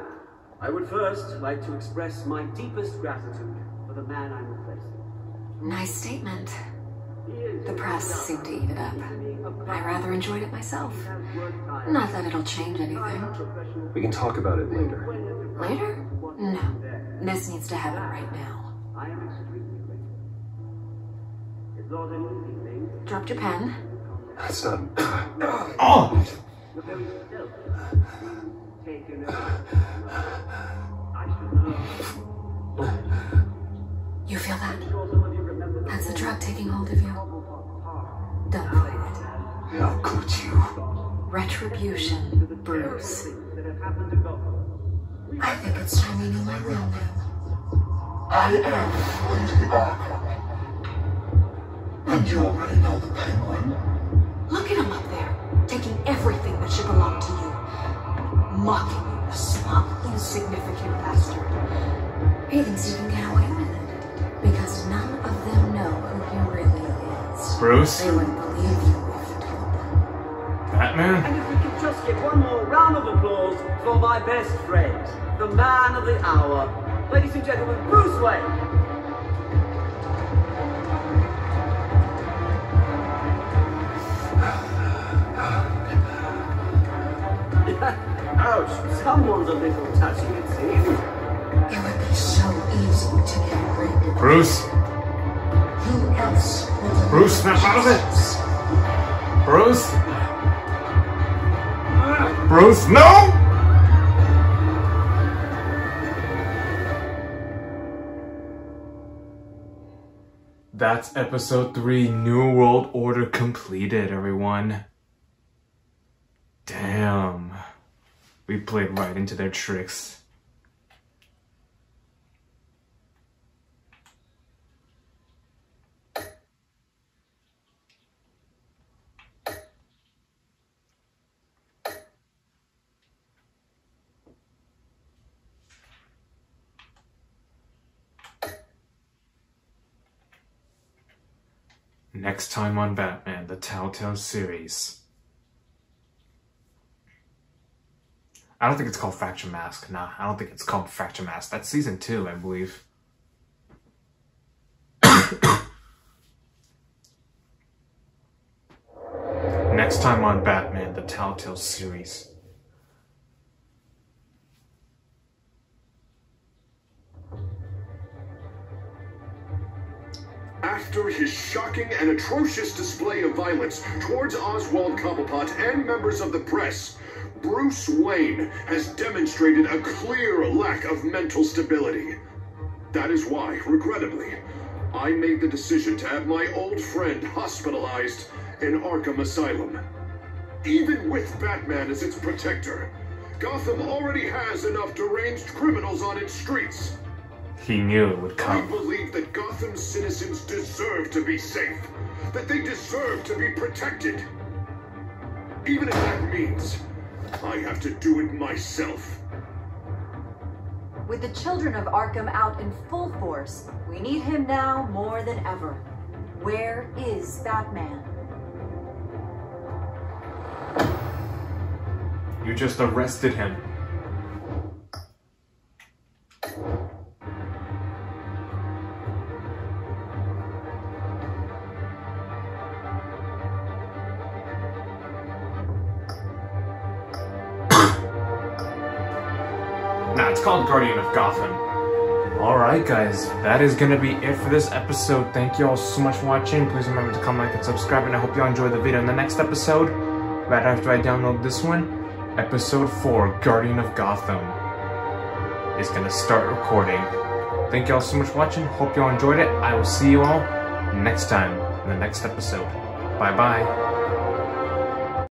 I would first like to express my deepest gratitude for the man I'm replacing. Nice statement. The press seemed to eat it up. I rather enjoyed it myself. Not that it'll change anything. We can talk about it later. Later? No. This needs to happen right now. I am extremely grateful. It's not an easy thing. Dropped your pen. That's not... Oh! You're very still. Taken over. I should know. You feel that? That's the drug taking hold of you. Don't fight it. How could you? Retribution, Bruce. I think it's time you knew my real name. I am Lady Arkham. And you already know the Penguin. Look at him up there, taking everything that should belong to you. Mocking you, a smug, insignificant bastard. He thinks he can get away with it. Because none of them know who he really is. Bruce? They wouldn't believe you if you told them. Batman? And if we could just get one more round of applause for my best friend, the man of the hour. Ladies and gentlemen, Bruce Wayne. Ouch, someone's a little touchy, it seems. It would be so easy to get rid of Bruce? Who else? Bruce, snap out of it! Bruce? Bruce, no! That's episode 3, New World Order completed, everyone. Damn. We played right into their tricks. Next time on Batman, the Telltale series. I don't think it's called Fracture Mask. Nah, I don't think it's called Fracture Mask. That's season 2, I believe. Next time on Batman, the Telltale series. After his shocking and atrocious display of violence towards Oswald Cobblepot and members of the press, Bruce Wayne has demonstrated a clear lack of mental stability. That is why, regrettably, I made the decision to have my old friend hospitalized in Arkham Asylum. Even with Batman as its protector, Gotham already has enough deranged criminals on its streets. He knew it would come. I believe that Gotham's citizens deserve to be safe, that they deserve to be protected. Even if that means I have to do it myself. With the children of Arkham out in full force, we need him now more than ever. Where is Batman? You just arrested him. Nah, it's called Guardian of Gotham. Alright guys, that is gonna be it for this episode. Thank you all so much for watching. Please remember to comment, like, and subscribe, and I hope you all enjoyed the video. In the next episode, right after I download this one, Episode 4, Guardian of Gotham, is gonna start recording. Thank you all so much for watching. Hope you all enjoyed it. I will see you all next time in the next episode. Bye bye.